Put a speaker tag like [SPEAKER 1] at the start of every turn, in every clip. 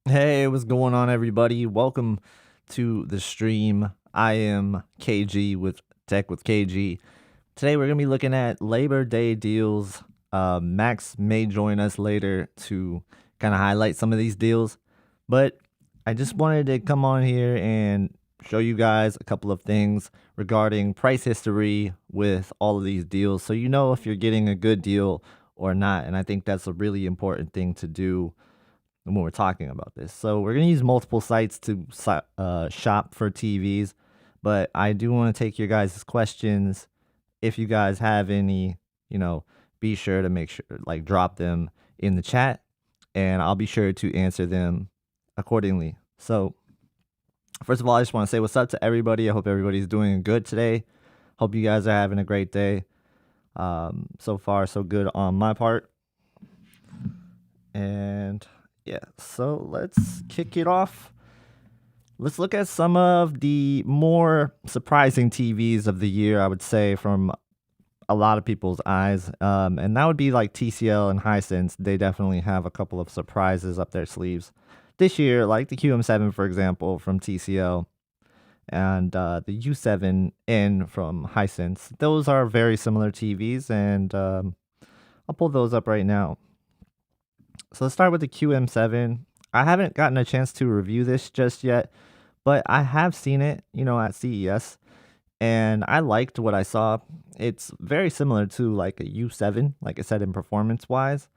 [SPEAKER 1] Hey, what's going on, everybody? Welcome to the stream. I am KG with Tech with KG. Today, we're going to be looking at Labor Day deals. Max may join us later to kind of highlight some of these deals, but I just wanted to come on here and show you guys a couple of things regarding price history with all of these deals so you know if you're getting a good deal or not. And I think that's a really important thing to do when we're talking about this. So we're going to use multiple sites to shop for TVs, but I do want to take your guys' questions. If you guys have any, be sure to make sure, like, drop them in the chat, and I'll be sure to answer them accordingly. So, first of all, I just want to say what's up to everybody. I hope everybody's doing good today. Hope you guys are having a great day. So far, so good on my part. And yeah, so let's kick it off. Let's look at some of the more surprising TVs of the year, I would say, from a lot of people's eyes. And that would be like TCL and Hisense. They definitely have a couple of surprises up their sleeves this year, like the QM7, for example, from TCL, and the U7N from Hisense. Those are very similar TVs, and I'll pull those up right now. So let's start with the QM7. I haven't gotten a chance to review this just yet, but I have seen it, at CES, and I liked what I saw. It's very similar to like a U7, like I said, in performance wise.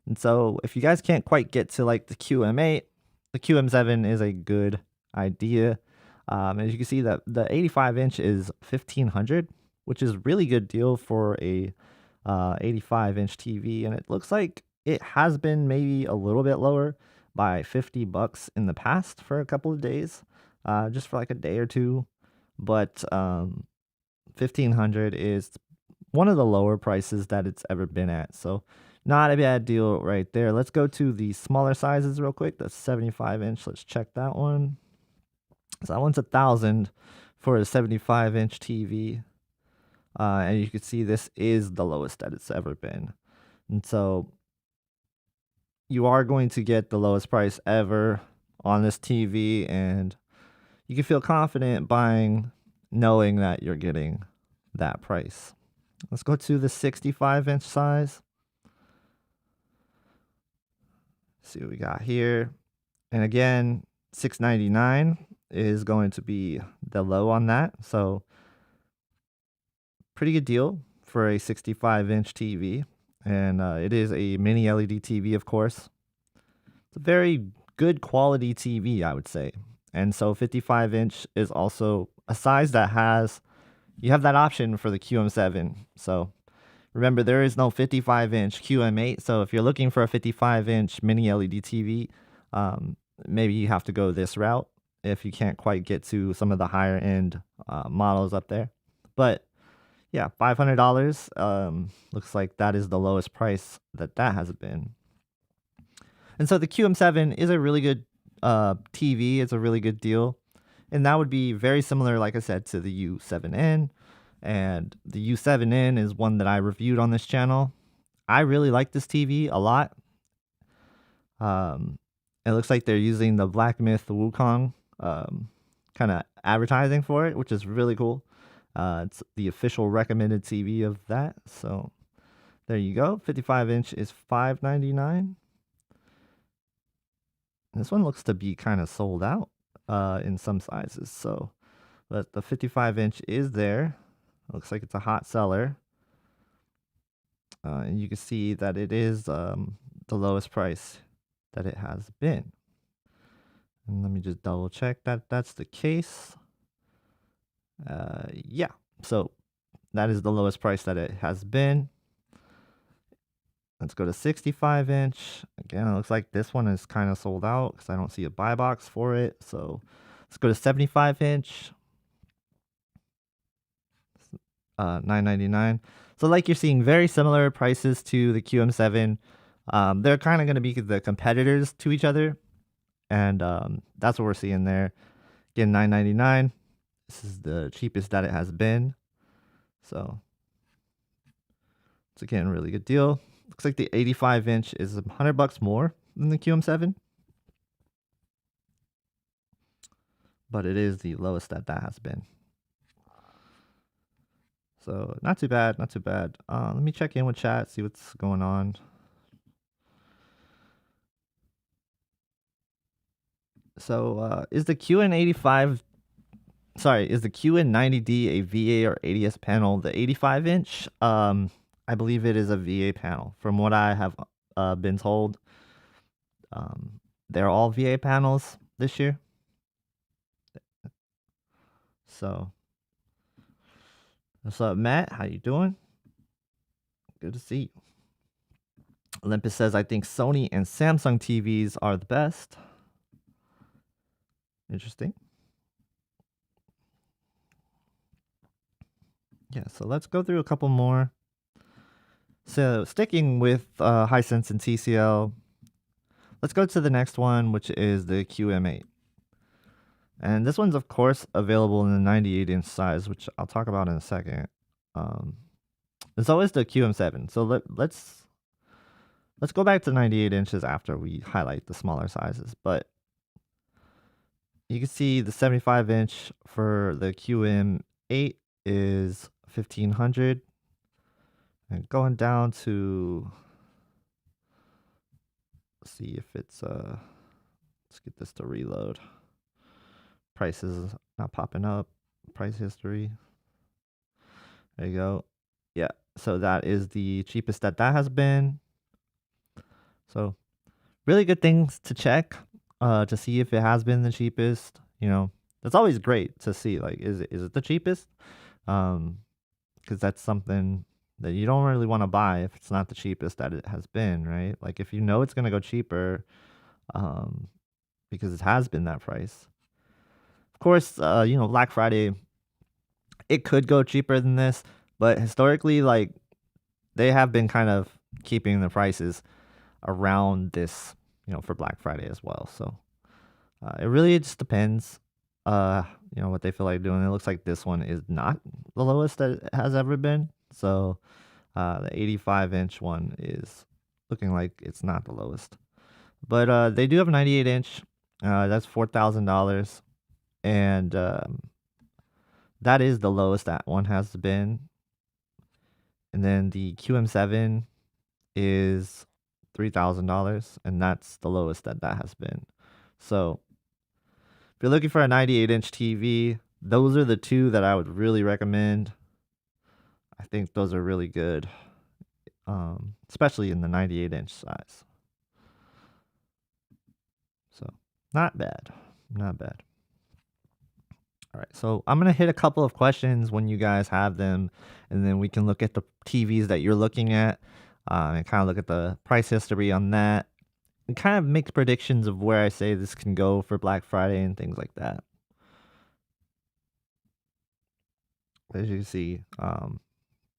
[SPEAKER 1] And so if you guys can't quite get to like the QM8, the QM7 is a good idea. As you can see, that the 85-inch is 1500, which is really good deal for a 85-inch TV, and it looks like it has been maybe a little bit lower by $50 in the past for a couple of days, just for like a day or two. But 1500 is one of the lower prices that it's ever been at. So not a bad deal right there. Let's go to the smaller sizes real quick. That's 75-inch. Let's check that one. So that one's 1,000 for a 75-inch TV. And you can see this is the lowest that it's ever been. And so you are going to get the lowest price ever on this TV, and you can feel confident buying knowing that you're getting that price. Let's go to the 65-inch size. See what we got here. And again, $699 is going to be the low on that. So pretty good deal for a 65-inch TV. And it is a mini LED TV, of course. It's a very good quality TV, I would say. And so 55-inch is also a size that you have that option for the QM7. So remember, there is no 55-inch QM8. So if you're looking for a 55-inch mini LED TV, maybe you have to go this route if you can't quite get to some of the higher end models up there. But yeah, $500 looks like that is the lowest price that has been. And so the QM7 is a really good TV. It's a really good deal. And that would be very similar, like I said, to the U7N. And the U7N is one that I reviewed on this channel. I really like this TV a lot. It looks like they're using the Black Myth Wukong kind of advertising for it, which is really cool. It's the official recommended TV of that. So there you go. 55-inch is $599. This one looks to be kind of sold out in some sizes. So, but the 55-inch is there. Looks like it's a hot seller. And you can see that it is the lowest price that it has been. And let me just double check that that's the case. Yeah, so that is the lowest price that it has been. Let's go to 65-inch. Again, it looks like this one is kind of sold out because I don't see a buy box for it. So let's go to 75-inch. $999. So like you're seeing very similar prices to the QM7. They're kind of going to be the competitors to each other. And that's what we're seeing there. Again, $999. This is the cheapest that it has been. So it's again a really good deal. Looks like the 85-inch is $100 more than the QM7. but it is the lowest that has been. So not too bad, not too bad. Let me check in with chat, see what's going on. So is the QN85, sorry, is the QN90D a VA or ADS panel? The 85-inch, I believe it is a VA panel. From what I have been told, they're all VA panels this year. So, what's up, Matt? How you doing? Good to see you. Olympus says, I think Sony and Samsung TVs are the best. Interesting. Yeah, so let's go through a couple more. So, sticking with Hisense and TCL, let's go to the next one, which is the QM8. And this one's, of course, available in the 98-inch size, which I'll talk about in a second. And so is the QM7. So let's go back to 98 inches after we highlight the smaller sizes. But you can see the 75-inch for the QM8 is 1500, and going down to, see if it's let's get this to reload. Price is not popping up. Price history. There you go. Yeah, so that is the cheapest that has been. So really good things to check to see if it has been the cheapest. You know, that's always great to see, like, is it the cheapest? Because that's something that you don't really want to buy if it's not the cheapest that it has been, right? Like, if you know it's going to go cheaper, because it has been that price. Of course, you know, Black Friday, it could go cheaper than this, but historically, like, they have been kind of keeping the prices around this, you know, for Black Friday as well. So it really just depends, you know, what they feel like doing. It looks like this one is not the lowest that it has ever been. So the 85-inch one is looking like it's not the lowest. But they do have a 98-inch. That's $4,000. And that is the lowest that one has been. And then the QM7 is $3,000, and that's the lowest that has been. So if you're looking for a 98-inch TV, those are the two that I would really recommend. I think those are really good, especially in the 98-inch size. So not bad, not bad. All right, so I'm gonna hit a couple of questions when you guys have them, and then we can look at the TVs that you're looking at, and kind of look at the price history on that, and kind of make predictions of where I say this can go for Black Friday and things like that. As you can see,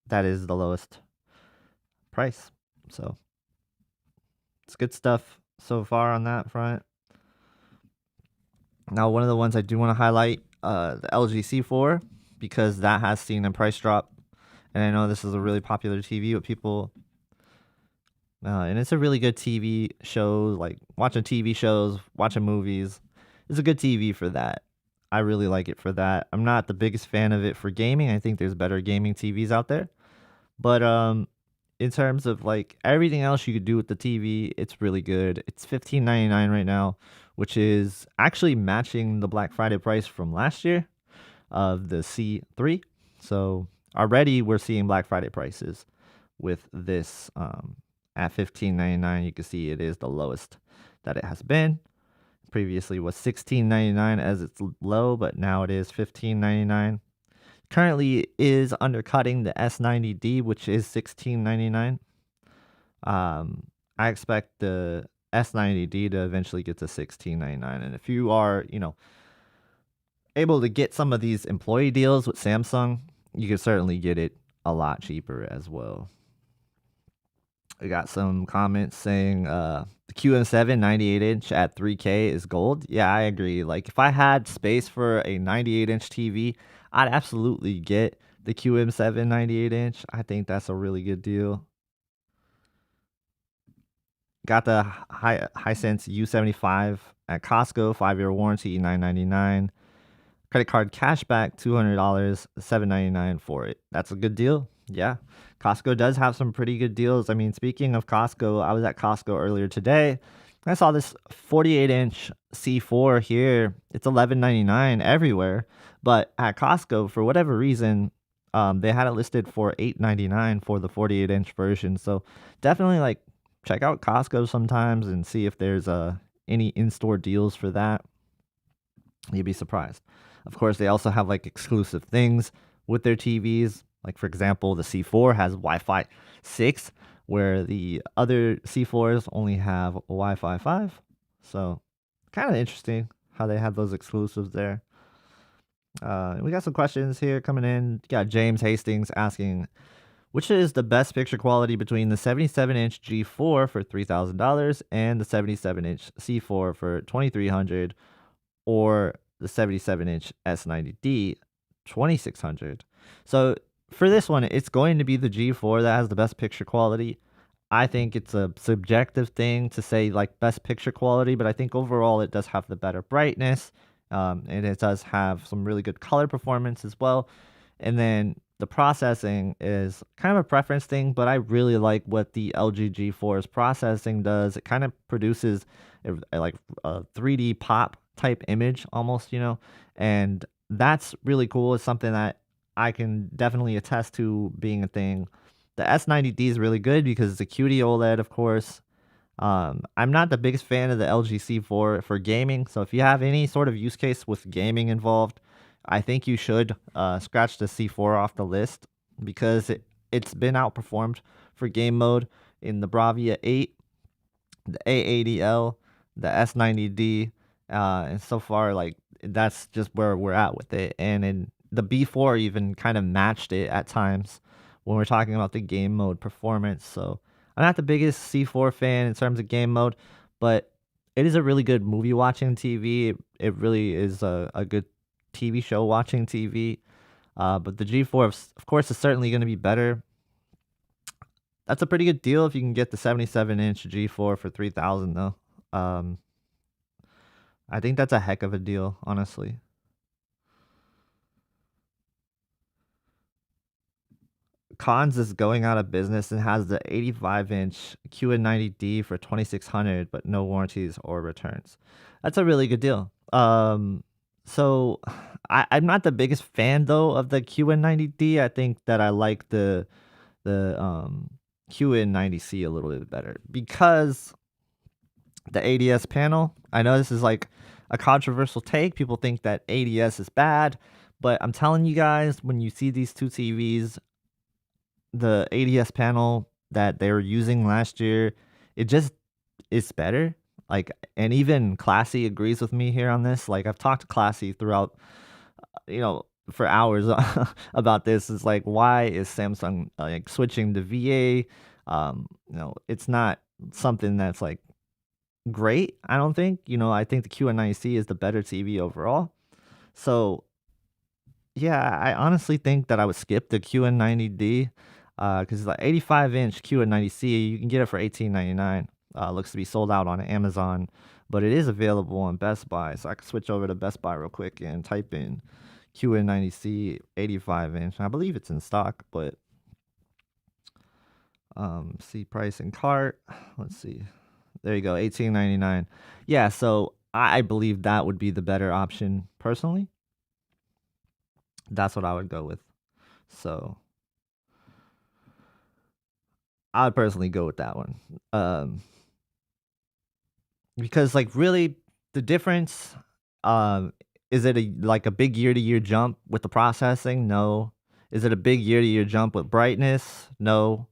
[SPEAKER 1] that is the lowest price. So it's good stuff so far on that front. Now, one of the ones I do want to highlight, the LG C4, because that has seen a price drop. And I know this is a really popular TV with people. And it's a really good TV show, like watching TV shows, watching movies. It's a good TV for that. I really like it for that. I'm not the biggest fan of it for gaming. I think there's better gaming TVs out there. But in terms of like everything else you could do with the TV, it's really good. It's $15.99 right now, which is actually matching the Black Friday price from last year of the C3. So already we're seeing Black Friday prices with this at $15.99. You can see it is the lowest that it has been. Previously was $16.99 as its low, but now it is $15.99. Currently is undercutting the S90D, which is $16.99. I expect the S90D to eventually get to $16.99. And if you are, you know, able to get some of these employee deals with Samsung, you can certainly get it a lot cheaper as well. I got some comments saying the QM7 98-inch at $3K is gold. Yeah, I agree. Like, if I had space for a 98-inch TV, I'd absolutely get the QM7 98-inch. I think that's a really good deal. Got the Hisense U75 at Costco, 5-year warranty, $9.99. credit card cashback, $200, $7.99 for it. That's a good deal. Yeah. Costco does have some pretty good deals. I mean, speaking of Costco, I was at Costco earlier today. I saw this 48-inch C4 here. It's $11.99 everywhere, but at Costco, for whatever reason, they had it listed for $8.99 for the 48-inch version. So definitely like check out Costco sometimes and see if there's any in-store deals for that. You'd be surprised. Of course, they also have like exclusive things with their TVs. Like for example, the C4 has Wi-Fi 6, where the other C4s only have Wi-Fi 5. So kind of interesting how they have those exclusives there. We got some questions here coming in. You got James Hastings asking, which is the best picture quality between the 77-inch G4 for $3,000 and the 77-inch C4 for $2,300, or the 77-inch S90D 2600? So for this one, it's going to be the G4 that has the best picture quality. I think it's a subjective thing to say like best picture quality, but I think overall it does have the better brightness, and it does have some really good color performance as well. And then the processing is kind of a preference thing, but I really like what the LG G4's processing does. It kind of produces like a 3D pop type image almost, and that's really cool. It's something that I can definitely attest to being a thing. The S90D is really good because it's a QD-OLED, of course. I'm not the biggest fan of the LG C4 for gaming, so if you have any sort of use case with gaming involved, I think you should scratch the C4 off the list because it's been outperformed for game mode in the Bravia 8, the A80L, the S90D, and so far, like, that's just where we're at with it. And in the B4 even kind of matched it at times when we're talking about the game mode performance. So I'm not the biggest C4 fan in terms of game mode, but it is a really good movie watching TV. It really is a good TV show watching TV. But the G4, of course, is certainly going to be better. That's a pretty good deal if you can get the 77-inch G4 for $3,000 though. I think that's a heck of a deal, honestly. Cons is going out of business and has the 85-inch QN90D for $2,600, but no warranties or returns. That's a really good deal. So I'm not the biggest fan though of the QN90D. I think that I like the QN90C a little bit better because the ADS panel. I know this is like a controversial take. People think that ADS is bad, but I'm telling you guys, when you see these two TVs, the ADS panel that they were using last year, it just is better. Like, and even Classy agrees with me here on this. Like, I've talked to Classy throughout, for hours about this. It's like, why is Samsung like switching to VA? It's not something that's like great, I don't think. I think the QN90C is the better TV overall. So yeah, I honestly think that I would skip the QN90D because the 85-inch QN90C, you can get it for $18.99. Looks to be sold out on Amazon, but it is available on Best Buy. So I can switch over to Best Buy real quick and type in QN90C 85-inch. I believe it's in stock, but see price and cart. Let's see. There you go, $18.99. Yeah, so I believe that would be the better option personally. That's what I would go with. So I would personally go with that one. Because like really the difference, is it like a big year-to-year jump with the processing? No. Is it a big year-to-year jump with brightness? No.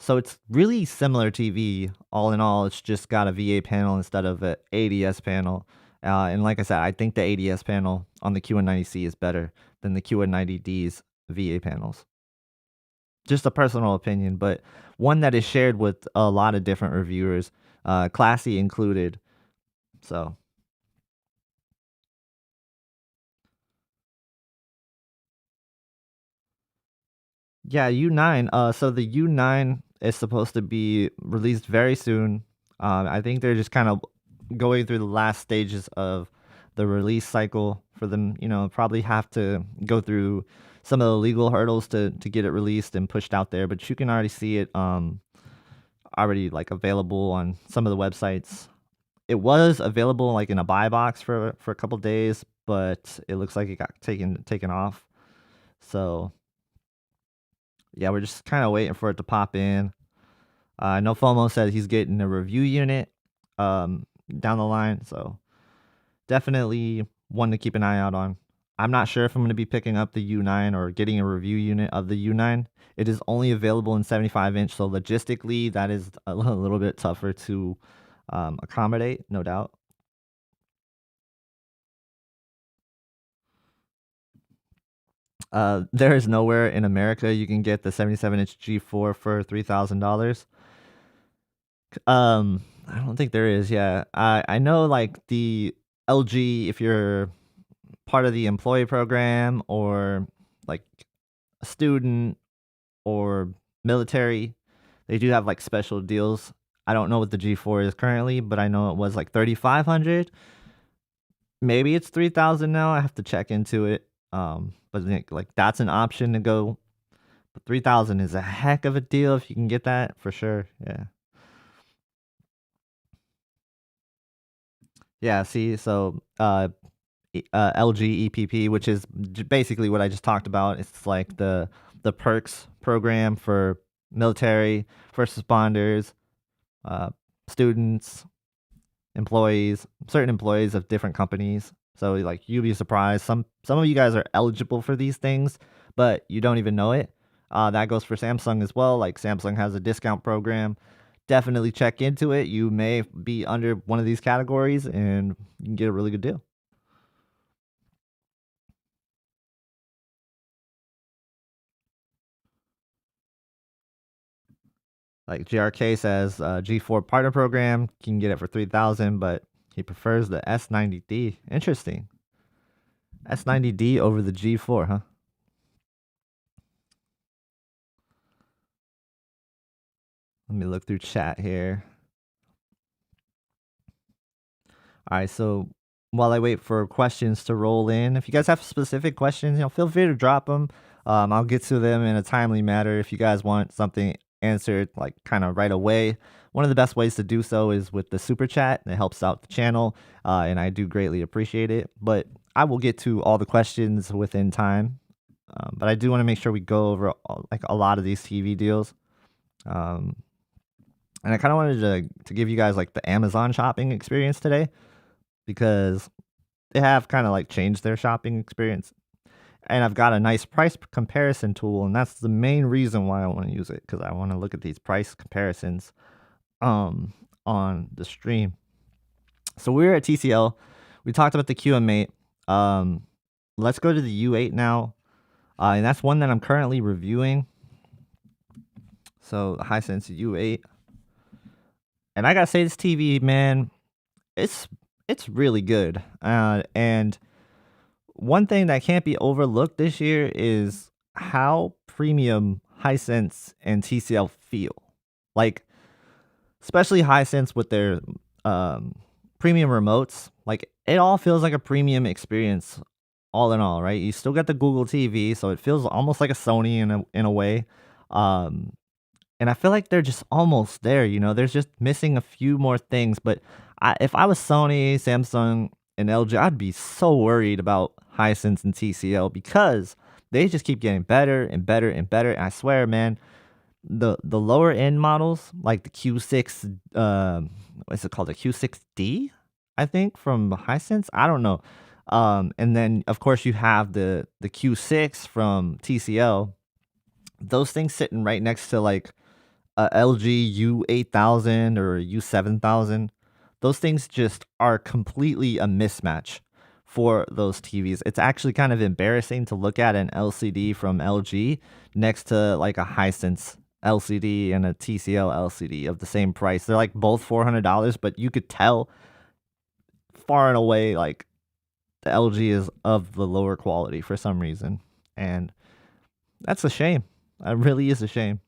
[SPEAKER 1] So it's really similar TV. All in all, it's just got a VA panel instead of an ADS panel. And like I said, I think the ADS panel on the QN90C is better than the QN90D's VA panels. Just a personal opinion, but one that is shared with a lot of different reviewers, Classy included. So yeah, U9. So the U9 is supposed to be released very soon. I think they're just kind of going through the last stages of the release cycle for them. Probably have to go through some of the legal hurdles to get it released and pushed out there. But you can already see it already like available on some of the websites. It was available like in a buy box for a couple days, but it looks like it got taken off. So yeah, we're just kind of waiting for it to pop in. I know FOMO said he's getting a review unit down the line, so definitely one to keep an eye out on. I'm not sure if I'm going to be picking up the U9 or getting a review unit of the U9. It is only available in 75-inch, so logistically that is a little bit tougher to accommodate, no doubt. There is nowhere in America you can get the 77-inch G4 for $3,000. I don't think there is. Yeah, I know like the LG, if you're part of the employee program or like a student or military, they do have like special deals. I don't know what the G4 is currently, but I know it was like 3,500. Maybe it's 3,000 now. I have to check into it. But like that's an option to go. But 3,000 is a heck of a deal if you can get that for sure. Yeah. Yeah, see, so LG EPP, which is basically what I just talked about. It's like the perks program for military, first responders, uh, students, employees, certain employees of different companies. So like you'd be surprised. Some of you guys are eligible for these things, but you don't even know it. That goes for Samsung as well. Like Samsung has a discount program. Definitely check into it. You may be under one of these categories and you can get a really good deal. Like GRK says, G4 partner program, you can get it for 3,000, but he prefers the S90D. Interesting. S90D over the G4, huh? Let me look through chat here. All right, so while I wait for questions to roll in, if you guys have specific questions, feel free to drop them. I'll get to them in a timely manner. If you guys want something answered like kind of right away, one of the best ways to do so is with the super chat. It helps out the channel, and I do greatly appreciate it. But I will get to all the questions within time. But I do want to make sure we go over like a lot of these TV deals. Um, and I kind of wanted to give you guys like the Amazon shopping experience today, because they have kind of like changed their shopping experience. And I've got a nice price comparison tool, and that's the main reason why I want to use it, because I want to look at these price comparisons on the stream. So we're at TCL. We talked about the QM8. Let's go to the U8 now. And that's one that I'm currently reviewing. So Hisense U8. And I gotta say, this TV, man, it's really good. And one thing that can't be overlooked this year is how premium Hisense and TCL feel. Like, especially Hisense with their premium remotes. Like, it all feels like a premium experience, all in all, right? You still get the Google TV, so it feels almost like a Sony in a way. And I feel like they're just almost there. There's just missing a few more things. But if I was Sony, Samsung, and LG, I'd be so worried about Hisense and TCL, because they just keep getting better and better and better. And I swear, man, the lower end models like the Q6, what's it called, the Q6D, I think, from Hisense. I don't know. And then of course you have the Q6 from TCL. Those things sitting right next to like a LG U8000 or U7000. Those things just are completely a mismatch for those TVs. It's actually kind of embarrassing to look at an LCD from LG next to like a Hisense LCD and a TCL LCD of the same price. They're like both $400, but you could tell far and away like the LG is of the lower quality for some reason. And that's a shame. It really is a shame.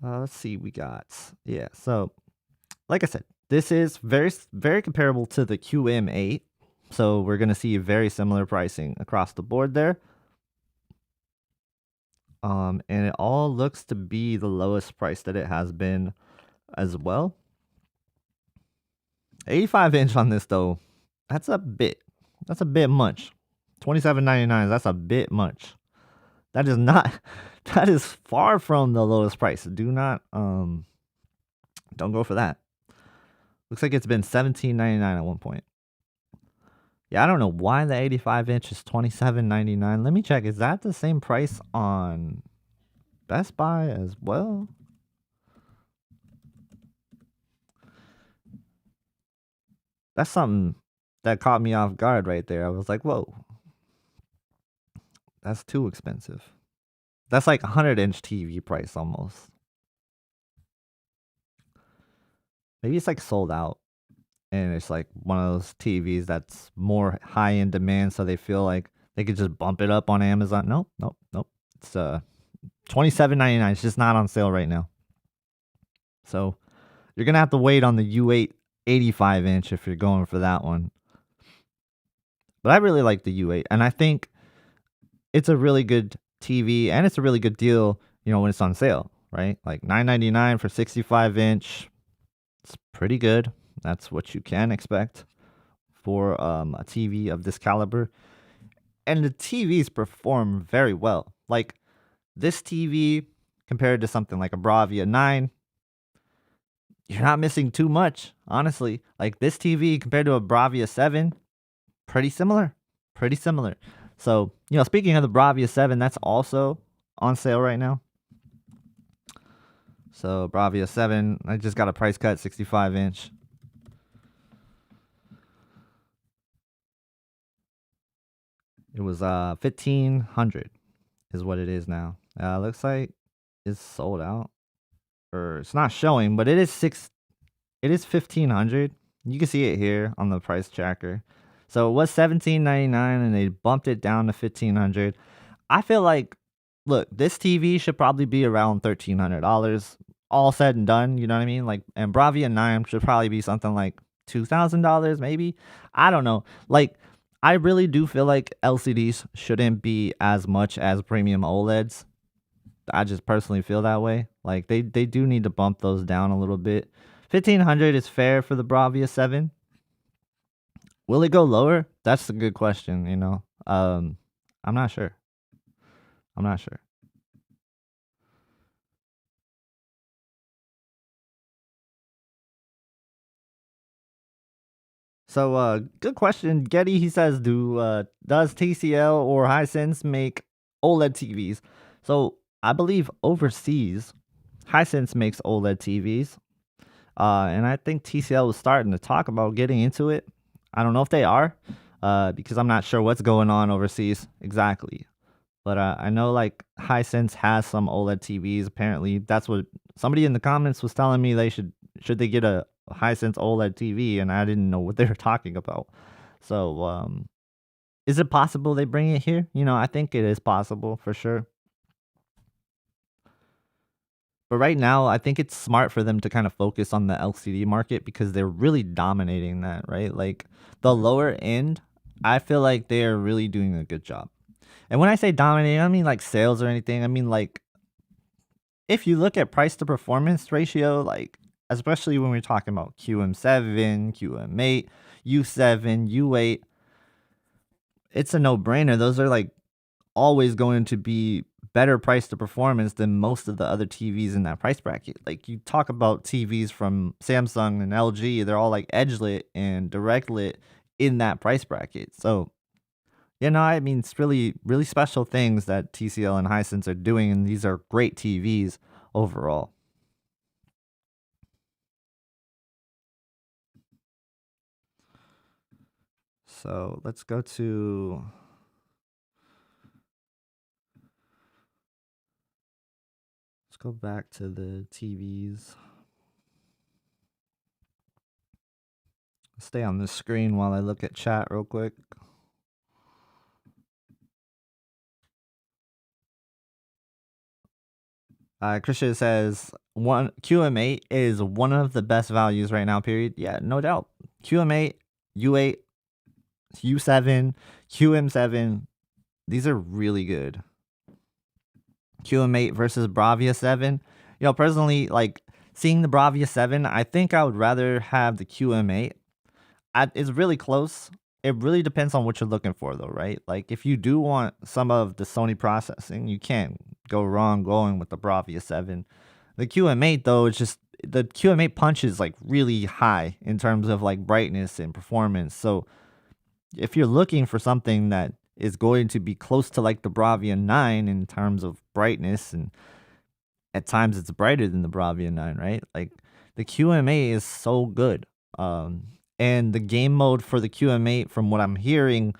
[SPEAKER 1] Let's see, we got, yeah. So, like I said, this is very comparable to the QM8. So we're gonna see very similar pricing across the board there. And it all looks to be the lowest price that it has been as well. 85-inch on this though, that's a bit much. $27.99, that's a bit much. That is not that is far from the lowest price. Do not don't go for that. Looks like it's been $17.99 at one point. Yeah, I don't know why the 85-inch is $27.99. Let me check. Is that the same price on Best Buy as well? That's something that caught me off guard right there. I was like, whoa, that's too expensive. That's like a 100-inch TV price almost. Maybe it's like sold out. And it's like one of those TVs that's more high in demand, so they feel like they could just bump it up on Amazon. Nope. It's $27.99. It's just not on sale right now. So you're gonna have to wait on the U8 85-inch if you're going for that one. But I really like the U8, and I think it's a really good TV, and it's a really good deal, when it's on sale, right? Like $9.99 for 65-inch. It's pretty good. That's what you can expect for a TV of this caliber. And the TVs perform very well. Like this TV compared to something like a Bravia 9, you're not missing too much, honestly. Like this TV compared to a Bravia 7, pretty similar. Pretty similar. So, speaking of the Bravia 7, that's also on sale right now. So, Bravia 7, I just got a price cut, 65-inch. It was $1,500 is what it is now. Looks like it's sold out. Or it's not showing, but it is $1,500. You can see it here on the price tracker. So it was $17.99 and they bumped it down to $1,500. I feel like, look, this TV should probably be around $1,300 all said and done, you know what I mean? Like, and Bravia 9 should probably be something like $2,000 maybe. I don't know. Like, I really do feel like LCDs shouldn't be as much as premium OLEDs. I just personally feel that way. Like they do need to bump those down a little bit. 1,500 is fair for the Bravia 7. Will it go lower? That's a good question, I'm not sure. So good question. Getty, he says, does TCL or Hisense make OLED TVs? So I believe overseas, Hisense makes OLED TVs. And I think TCL was starting to talk about getting into it. I don't know if they are, because I'm not sure what's going on overseas exactly. But I know like Hisense has some OLED TVs. Apparently, that's what somebody in the comments was telling me. They should they get a Hisense OLED TV, and I didn't know what they were talking about. So, is it possible they bring it here? I think it is possible for sure. But right now, I think it's smart for them to kind of focus on the LCD market because they're really dominating that, right? Like the lower end, I feel like they are really doing a good job. And when I say dominating, I don't mean like sales or anything. I mean like if you look at price to performance ratio, like especially when we're talking about QM7, QM8, U7, U8, it's a no-brainer. Those are like always going to be better price to performance than most of the other TVs in that price bracket. Like you talk about TVs from Samsung and LG, they're all like edge lit and direct lit in that price bracket. So, I mean, it's really, really special things that TCL and Hisense are doing, and these are great TVs overall. So let's go to let's go back to the TVs. Stay on the screen while I look at chat real quick. Christian says one QM8 is one of the best values right now. Period. Yeah, no doubt. QM8, U8, U7, QM7. These are really good. QM8 versus Bravia 7. Personally, like seeing the Bravia 7, I think I would rather have the QM8. It's really close. It really depends on what you're looking for, though, right? Like, if you do want some of the Sony processing, you can't go wrong going with the Bravia 7. The QM8, though, is just the QM8 punches like really high in terms of like brightness and performance. So, if you're looking for something that is going to be close to like the Bravia 9 in terms of brightness, and at times it's brighter than the Bravia 9, right? Like the QMA is so good. And the game mode for the QM8, from what I'm hearing,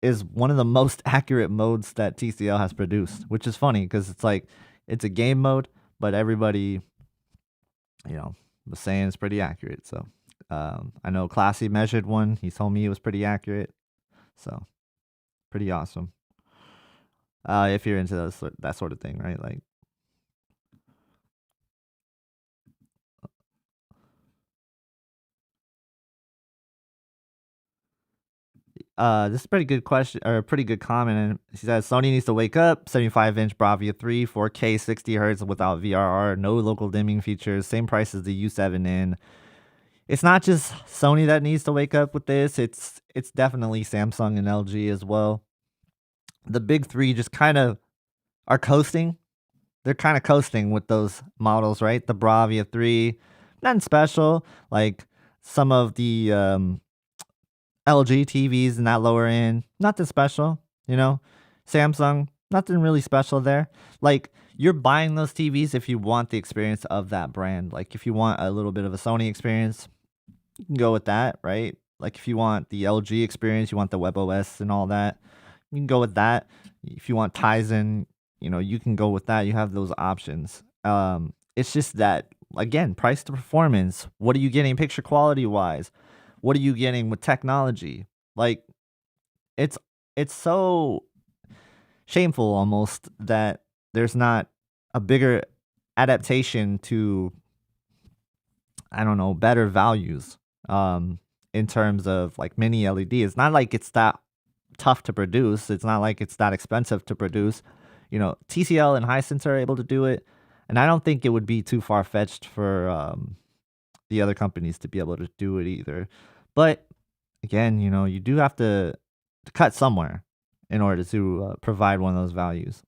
[SPEAKER 1] is one of the most accurate modes that TCL has produced, which is funny because it's like it's a game mode, but everybody, was saying it's pretty accurate. So I know Classy measured one. He told me it was pretty accurate. So pretty awesome. If you're into that sort of thing, right? Like, this is a pretty good question, or a pretty good comment. And she says Sony needs to wake up. 75-inch Bravia 3, 4K, 60 hertz without VRR, no local dimming features, same price as the U7N. It's not just Sony that needs to wake up with this. It's definitely Samsung and LG as well. The big three just kind of are coasting. They're kind of coasting with those models, right? The Bravia 3, nothing special. Like some of the LG TVs in that lower end, nothing special, Samsung, nothing really special there. Like, you're buying those TVs if you want the experience of that brand. Like, if you want a little bit of a Sony experience, you can go with that, right? Like, if you want the LG experience, you want the WebOS and all that, you can go with that. If you want Tizen, you can go with that. You have those options. It's just that, again, price to performance. What are you getting picture quality wise? What are you getting with technology? Like, it's it's so shameful almost that there's not a bigger adaptation to, I don't know, better values in terms of like mini LED. It's not like it's that tough to produce. It's not like it's that expensive to produce. TCL and Hisense are able to do it, and I don't think it would be too far fetched for the other companies to be able to do it either. But again, you do have to cut somewhere in order to provide one of those values.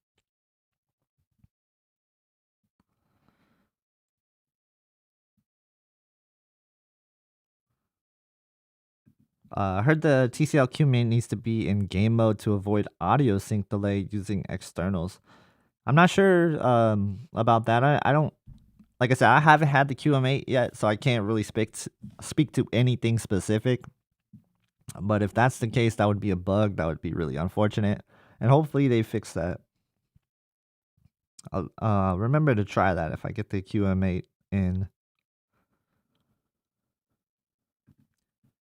[SPEAKER 1] I heard the TCL Q-Main needs to be in game mode to avoid audio sync delay using externals. I'm not sure about that. I don't, like I said, I haven't had the QM8 yet, so I can't really speak to anything specific. But if that's the case, that would be a bug. That would be really unfortunate. And hopefully they fix that. I'll remember to try that if I get the QM8 in.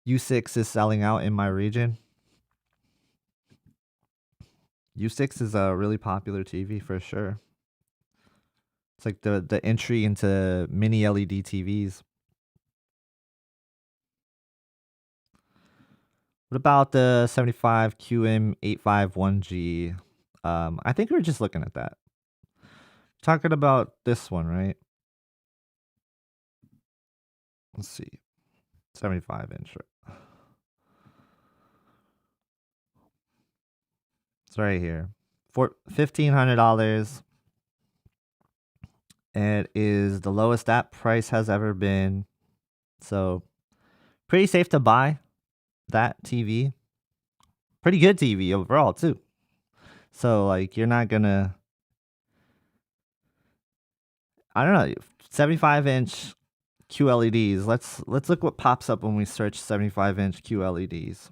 [SPEAKER 1] U6 is selling out in my region. U6 is a really popular TV for sure. It's like the entry into mini LED TVs. What about the 75 QM851G? I think we are just looking at that. Talking about this one, right? Let's see. 75-inch. It's right here. For $1,500. It is the lowest that price has ever been. So pretty safe to buy that TV. Pretty good TV overall too. So like you're not gonna, I don't know, 75-inch QLEDs. Let's look what pops up when we search 75-inch QLEDs.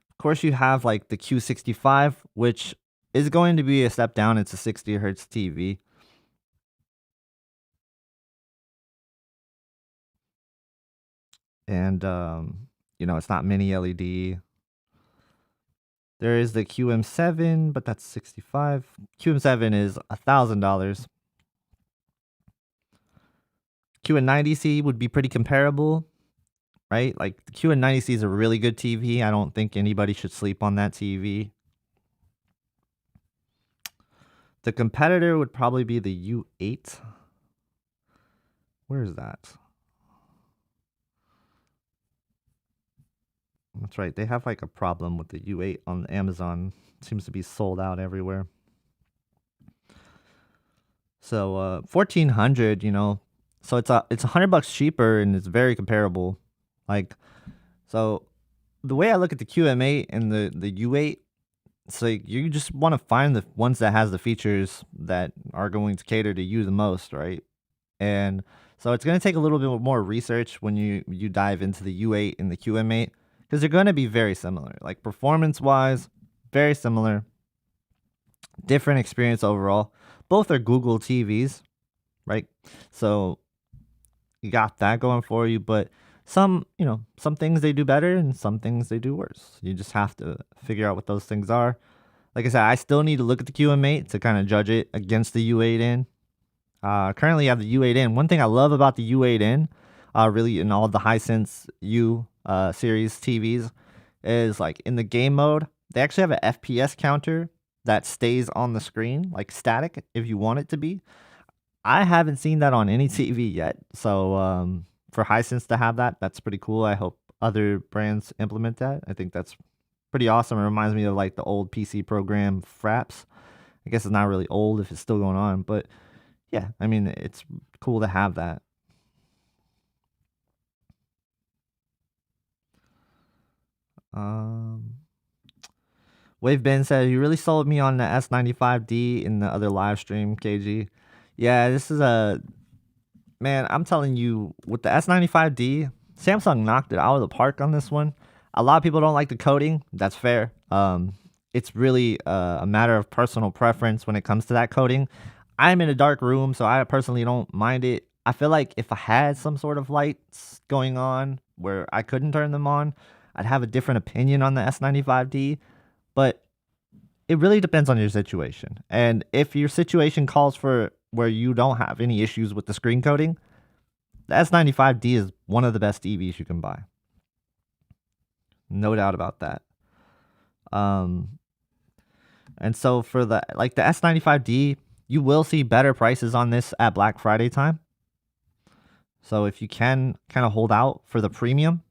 [SPEAKER 1] Of course, you have like the Q65, which is going to be a step down. It's a 60 hertz TV. And it's not mini LED. There is the QM7, but that's 65. QM7 is $1,000. QN90C would be pretty comparable, right? Like the QN90C is a really good TV. I don't think anybody should sleep on that TV. The competitor would probably be the U8. Where is that? That's right. They have like a problem with the U8 on Amazon. It seems to be sold out everywhere. So 1400, so it's $100 cheaper and it's very comparable. Like, so the way I look at the QM8 and the U8, it's like you just want to find the ones that has the features that are going to cater to you the most, right? And so it's going to take a little bit more research when you dive into the U8 and the QM8 because they're going to be very similar. Like performance wise, very similar. Different experience overall. Both are Google TVs, right? So you got that going for you, but some things they do better and some things they do worse. You just have to figure out what those things are. Like I said, I still need to look at the QM8 to kind of judge it against the U8N. Currently I have the U8N. One thing I love about the U8N, really in all the Hisense U series TVs, is like in the game mode, they actually have an FPS counter that stays on the screen, like static, if you want it to be. I haven't seen that on any TV yet. So for Hisense to have that, that's pretty cool. I hope other brands implement that. I think that's pretty awesome. It reminds me of like the old PC program Fraps. I guess it's not really old if it's still going on, but yeah, I mean, it's cool to have that. Um, Wave Ben said, "You really sold me on the S95D in the other live stream, KG." Yeah, this is a man. I'm telling you, with the S95D, Samsung knocked it out of the park on this one. A lot of people don't like the coating. That's fair. It's really a matter of personal preference when it comes to that coating. I'm in a dark room, so I personally don't mind it. I feel like if I had some sort of lights going on where I couldn't turn them on, I'd have a different opinion on the S95D. But it really depends on your situation. And if your situation calls for where you don't have any issues with the screen coating, the S95D is one of the best TVs you can buy. No doubt about that. And so for the S95D, you will see better prices on this at Black Friday time. So if you can kind of hold out for the premium,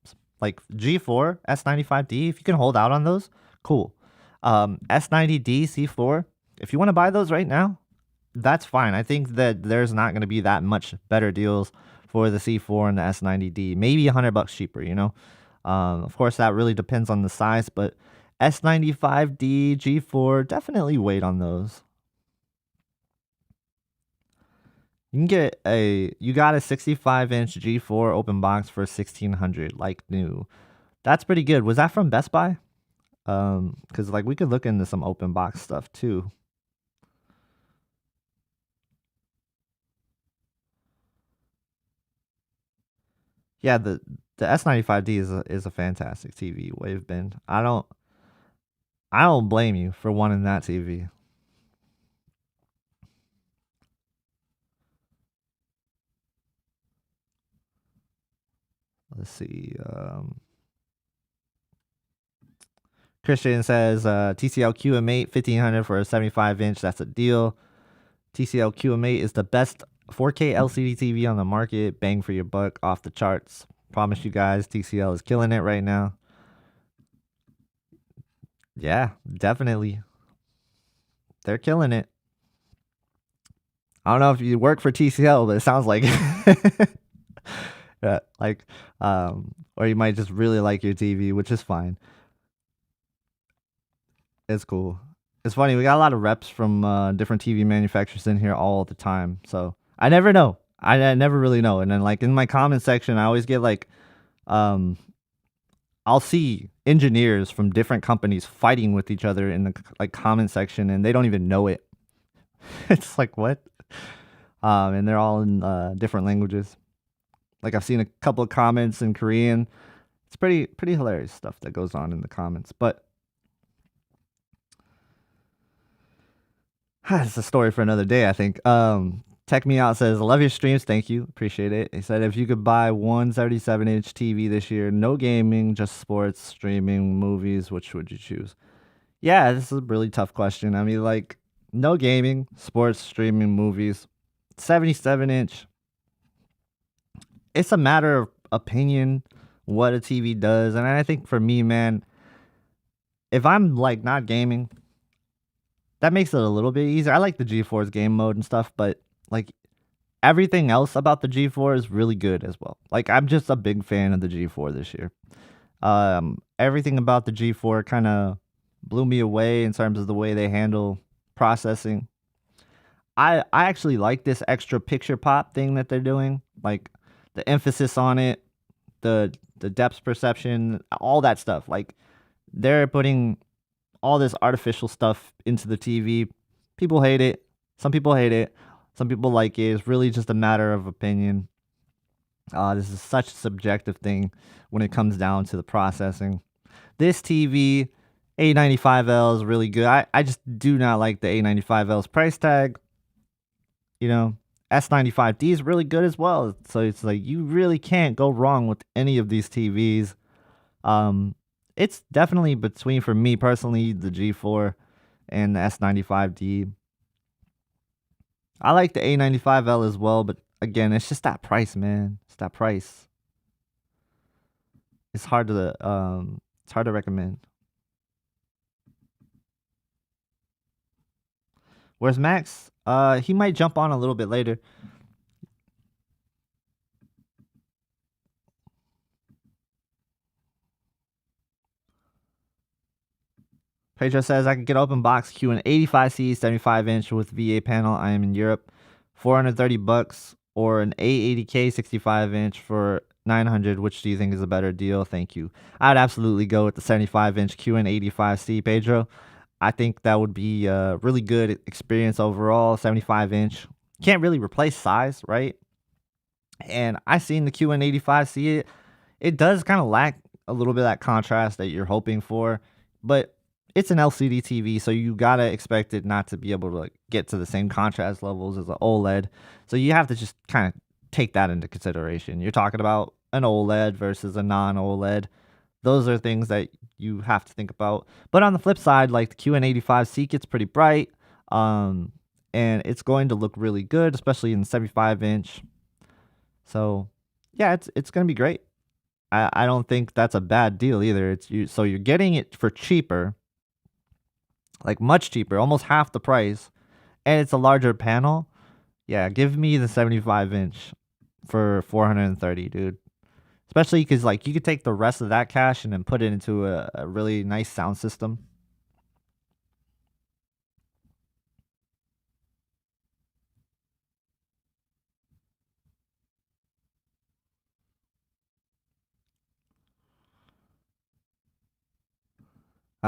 [SPEAKER 1] like G4, S95D, if you can hold out on those, cool. S90D, C4, if you want to buy those right now, that's fine. I think that there's not going to be that much better deals for the C4 and the S90D. Maybe $100 cheaper, Of course, that really depends on the size, but S95D, G4, definitely wait on those. You got a 65-inch G4 open box for $1,600, like new. That's pretty good. Was that from Best Buy? Because like we could look into some open box stuff too. Yeah, the S95D is a fantastic TV. Wave bin. I don't blame you for wanting that TV. Let's see. Christian says TCL QM8 1500 for a 75-inch. That's a deal. TCL QM8 is the best 4K LCD TV on the market. Bang for your buck, off the charts. Promise you guys, TCL is killing it right now. Yeah, definitely. They're killing it. I don't know if you work for TCL, but it sounds like yeah, or you might just really like your TV, which is fine. It's cool. It's funny, we got a lot of reps from different TV manufacturers in here all the time. So I never know. I never really know. And then like in my comment section, I always get like I'll see engineers from different companies fighting with each other in the like comment section and they don't even know it. It's like what? And they're all in different languages. Like I've seen a couple of comments in Korean. It's pretty hilarious stuff that goes on in the comments. But It's a story for another day, I think. Tech Me Out says, love your streams. Thank you. Appreciate it. He said, if you could buy one 77-inch TV this year, no gaming, just sports, streaming, movies, which would you choose? Yeah, this is a really tough question. I mean, like, no gaming, sports, streaming, movies. 77-inch. It's a matter of opinion what a TV does. And I think for me, man, if I'm like not gaming, that makes it a little bit easier. I like the G4's game mode and stuff, but like everything else about the G4 is really good as well. Like I'm just a big fan of the G4 this year. Everything about the G4 kind of blew me away in terms of the way they handle processing. I actually like this extra picture pop thing that they're doing, like the emphasis on it, the depth perception, all that stuff. Like they're putting all this artificial stuff into the TV. People hate it. Some people hate it. Some people like it. It's really just a matter of opinion. This is such a subjective thing when it comes down to the processing. This TV, A95L is really good. I just do not like the A95L's price tag. You know, S95D is really good as well. So it's like you really can't go wrong with any of these TVs. It's definitely between, for me personally, the G4 and the S95D. I like the A95L as well, but again, it's just that price, man. It's that price. It's hard to recommend. Where's Max? He might jump on a little bit later. Pedro says I could get open box Q an 85C 75-inch with VA panel. I am in Europe. $430 or an A80K 65-inch for 900. Which do you think is a better deal? Thank you. I'd absolutely go with the 75-inch QN85C, Pedro. I think that would be a really good experience overall. 75-inch. Can't really replace size, right? And I seen the QN85C. It does kind of lack a little bit of that contrast that you're hoping for, but it's an LCD TV, so you gotta expect it not to be able to like, get to the same contrast levels as an OLED. So you have to just kind of take that into consideration. You're talking about an OLED versus a non-OLED. Those are things that you have to think about. But on the flip side, like the QN85C gets pretty bright, and it's going to look really good, especially in the 75-inch. So yeah, it's gonna be great. I don't think that's a bad deal either. So you're getting it for cheaper, like much cheaper, almost half the price, and it's a larger panel. Yeah, give me the 75-inch for 430, dude. Especially because like you could take the rest of that cash and then put it into a really nice sound system.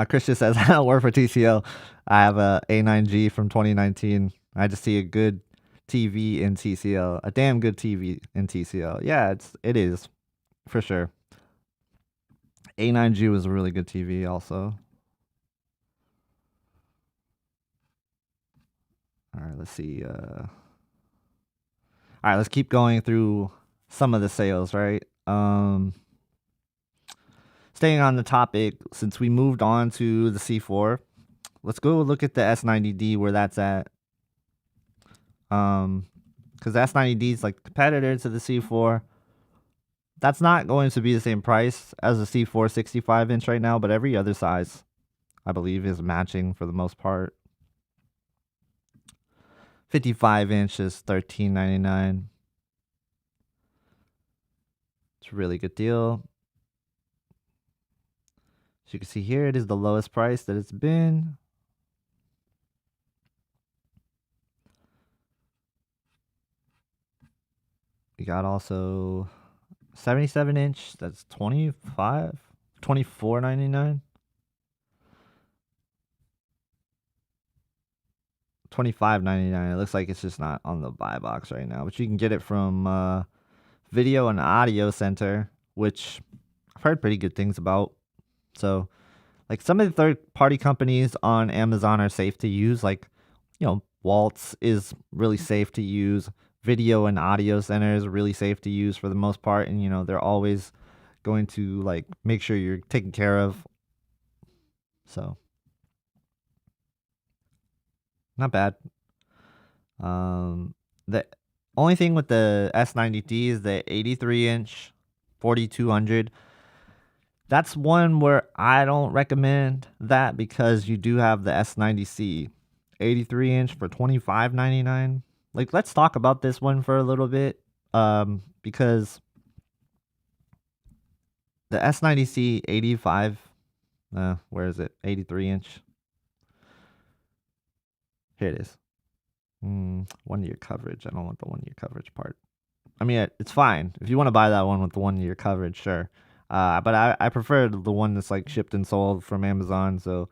[SPEAKER 1] Christian says, I don't work for TCL. I have a A9G from 2019. I just see a good TV in TCL. A damn good TV in TCL. Yeah, it is for sure. A9G was a really good TV also. All right, let's see. All right, let's keep going through some of the sales, right? Staying on the topic, since we moved on to the C4, let's go look at the S90D where that's at. Because the S90D is like competitor to the C4. That's not going to be the same price as the C4 65-inch right now, but every other size, I believe, is matching for the most part. 55-inch is $13.99. It's a really good deal. As you can see here, it is the lowest price that it's been. We got also 77-inch. That's $24.99. $25.99. It looks like it's just not on the buy box right now, but you can get it from Video and Audio Center, which I've heard pretty good things about. So, like some of the third-party companies on Amazon are safe to use. Like Waltz is really safe to use. Video and audio center is really safe to use for the most part, and they're always going to like make sure you're taken care of. So not bad. The only thing with the S90T is the 83-inch 4200. That's one where I don't recommend that because you do have the S90C 83-inch for $25.99. Like, let's talk about this one for a little bit, because the S90C 85, where is it? 83-inch. Here it is. 1 year coverage. I don't want the 1 year coverage part. I mean, it's fine if you want to buy that one with the 1 year coverage, sure. But I prefer the one that's like shipped and sold from Amazon. So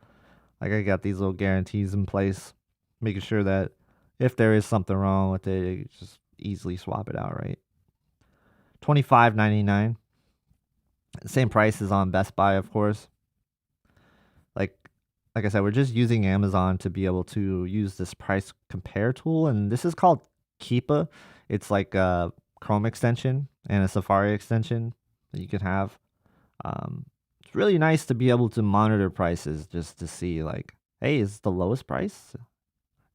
[SPEAKER 1] like I got these little guarantees in place, making sure that if there is something wrong with it, you just easily swap it out, right? $25.99. Same price as on Best Buy, of course. Like I said, we're just using Amazon to be able to use this price compare tool, and this is called Keepa. It's like a Chrome extension and a Safari extension that you can have. It's really nice to be able to monitor prices just to see, like, hey, is it the lowest price?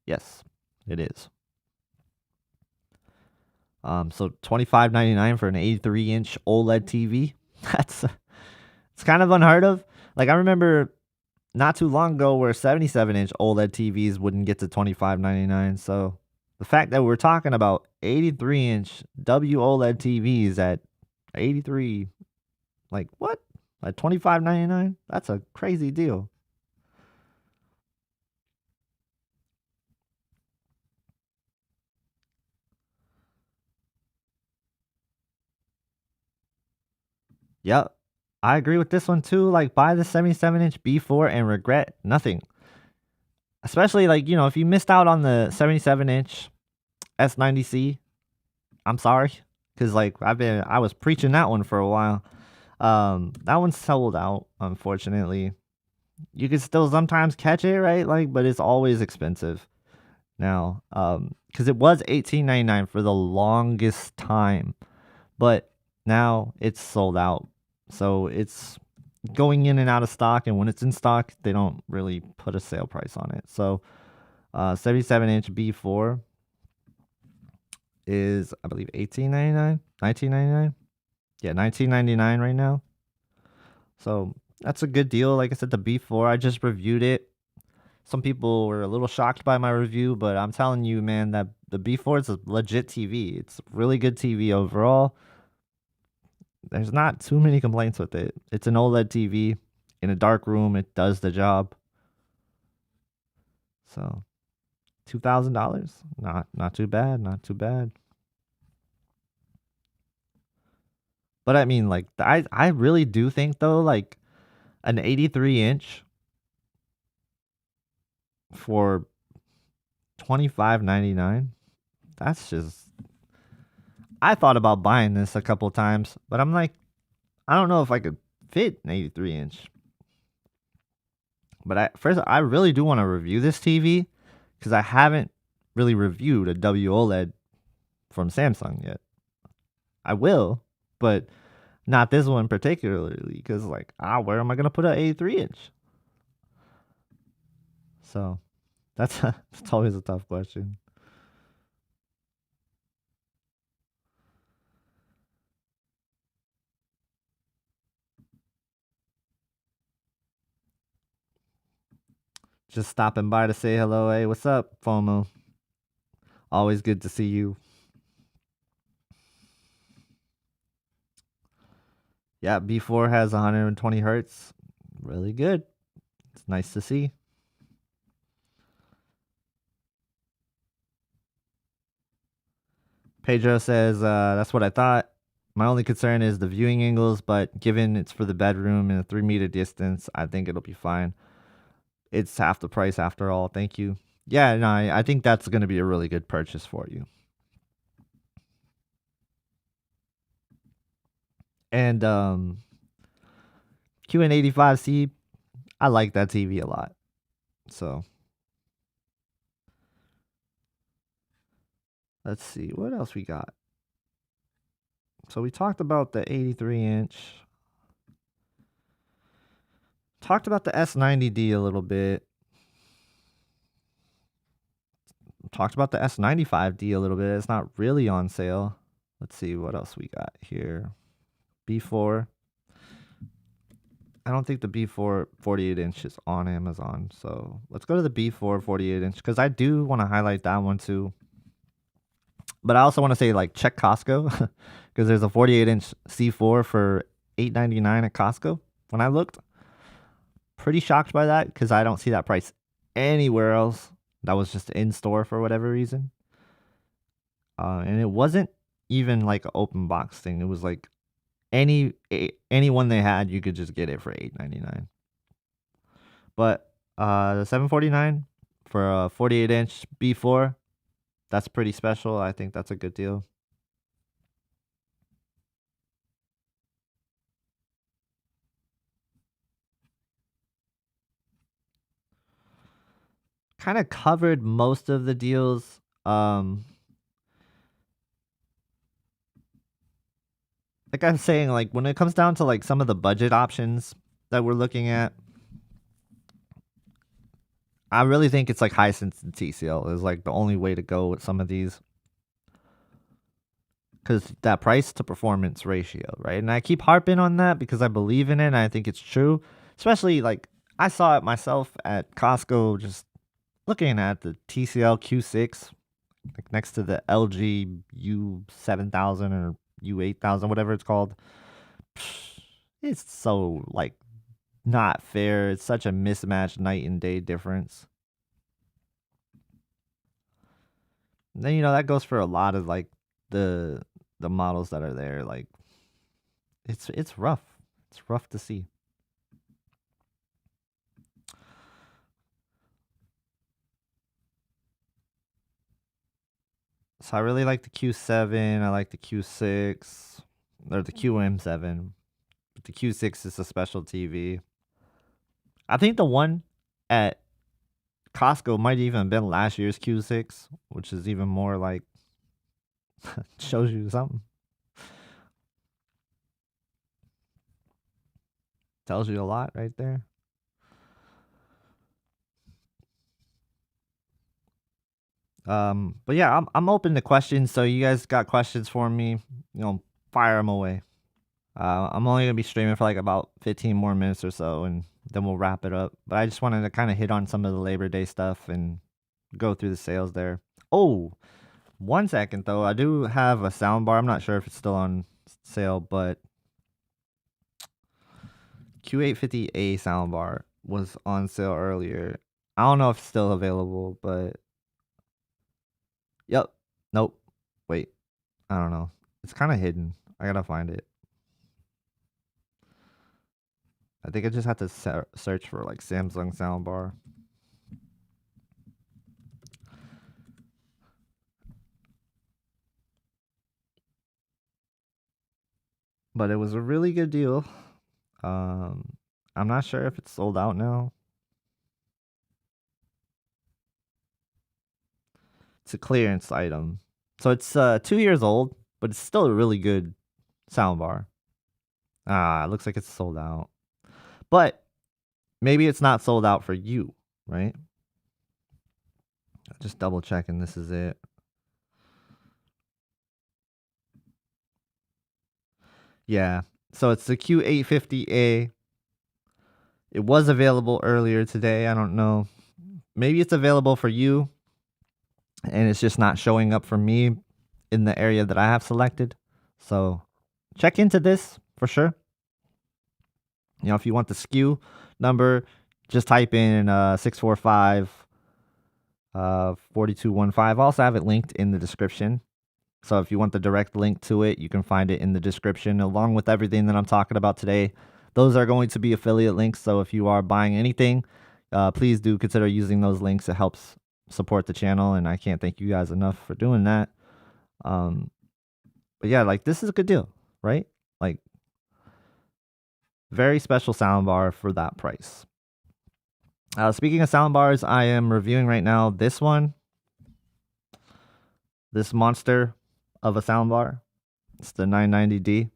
[SPEAKER 1] Yes, it is. So $25.99 for an 83-inch OLED TV. It's kind of unheard of. Like, I remember not too long ago where 77-inch OLED TVs wouldn't get to $25.99. So the fact that we're talking about 83-inch W-OLED TVs at 83, like what? At $25.99? That's a crazy deal. Yep. I agree with this one too. Like, buy the 77-inch B4 and regret nothing. Especially, like, if you missed out on the 77-inch S90C, I'm sorry. Because, like, I was preaching that one for a while. That one's sold out, unfortunately. You can still sometimes catch it, right? Like, but it's always expensive now. Because it was $18.99 for the longest time, but now it's sold out. So it's going in and out of stock, and when it's in stock, they don't really put a sale price on it. So, 77-inch B4 is, I believe, $18.99, $19.99. Yeah, $19.99 right now. So that's a good deal. Like I said, the B4, I just reviewed it. Some people were a little shocked by my review, but I'm telling you, man, that the B4 is a legit TV. It's a really good TV overall. There's not too many complaints with it. It's an OLED TV in a dark room. It does the job. So, $2,000, not too bad, not too bad. But I mean, like, I really do think though, like, an 83-inch for $25.99. That's just. I thought about buying this a couple times, but I'm like, I don't know if I could fit an 83-inch. But I really do want to review this TV because I haven't really reviewed a W-OLED from Samsung yet. I will, but not this one particularly because, like, where am I going to put an 83-inch? So that's always a tough question. Just stopping by to say hello. Hey, what's up, FOMO? Always good to see you. Yeah, B4 has 120 hertz. Really good. It's nice to see. Pedro says, that's what I thought. My only concern is the viewing angles, but given it's for the bedroom and a 3 meter distance, I think it'll be fine. It's half the price after all. Thank you. Yeah, no, I think that's going to be a really good purchase for you. And QN85C, I like that TV a lot. So Let's see what else we got. So we talked about the 83-inch. Talked about the S90D a little bit. Talked about the S95D a little bit. It's not really on sale. Let's see what else we got here. B4. I don't think the B4 48-inch is on Amazon. So let's go to the B4 48-inch because I do want to highlight that one too. But I also want to say, like, check Costco because there's a 48-inch C4 for $8.99 at Costco. When I looked, pretty shocked by that because I don't see that price anywhere else. That was just in store for whatever reason. And it wasn't even like an open box thing. It was like any one they had, you could just get it for $8.99. But the $749 for a 48-inch B4, that's pretty special. I think that's a good deal. Kind of covered most of the deals. Like I'm saying, like when it comes down to like some of the budget options that we're looking at, I really think it's like Hisense and TCL is like the only way to go with some of these. Because that price to performance ratio, right? And I keep harping on that because I believe in it and I think it's true. Especially like I saw it myself at Costco just looking at the TCL Q6 like next to the LG U7000 or U8000, whatever it's called. It's so like not fair. It's such a mismatched night and day difference. And then that goes for a lot of like the models that are there. Like it's rough. It's rough to see. So I really like the Q7. I like the Q6 or the QM7. But the Q6 is a special TV. I think the one at Costco might even have been last year's Q6, which is even more like shows you something. Tells you a lot right there. But yeah, I'm open to questions. So you guys got questions for me, fire them away. I'm only gonna be streaming for like about 15 more minutes or so, and then we'll wrap it up. But I just wanted to kind of hit on some of the Labor Day stuff and go through the sales there. Oh, 1 second though, I do have a soundbar. I'm not sure if it's still on sale, but Q850A soundbar was on sale earlier. I don't know if it's still available, but yep. Nope. Wait. I don't know. It's kind of hidden. I gotta find it. I think I just have to search for like Samsung soundbar. But it was a really good deal. I'm not sure if it's sold out now. It's a clearance item. So it's 2 years old, but it's still a really good soundbar. It looks like it's sold out. But maybe it's not sold out for you, right? Just double checking this is it. Yeah. So it's the Q850A. It was available earlier today. I don't know. Maybe it's available for you and it's just not showing up for me in the area that I have selected. So check into this for sure. If you want the SKU number, just type in 645 4215. I also have it linked in the description. So if you want the direct link to it, you can find it in the description along with everything that I'm talking about today. Those are going to be affiliate links. So if you are buying anything, please do consider using those links. It helps support the channel, and I can't thank you guys enough for doing that. But yeah, like this is a good deal, right? Like very special soundbar for that price. Speaking of soundbars, I am reviewing right now this one. This monster of a soundbar. It's the 990D.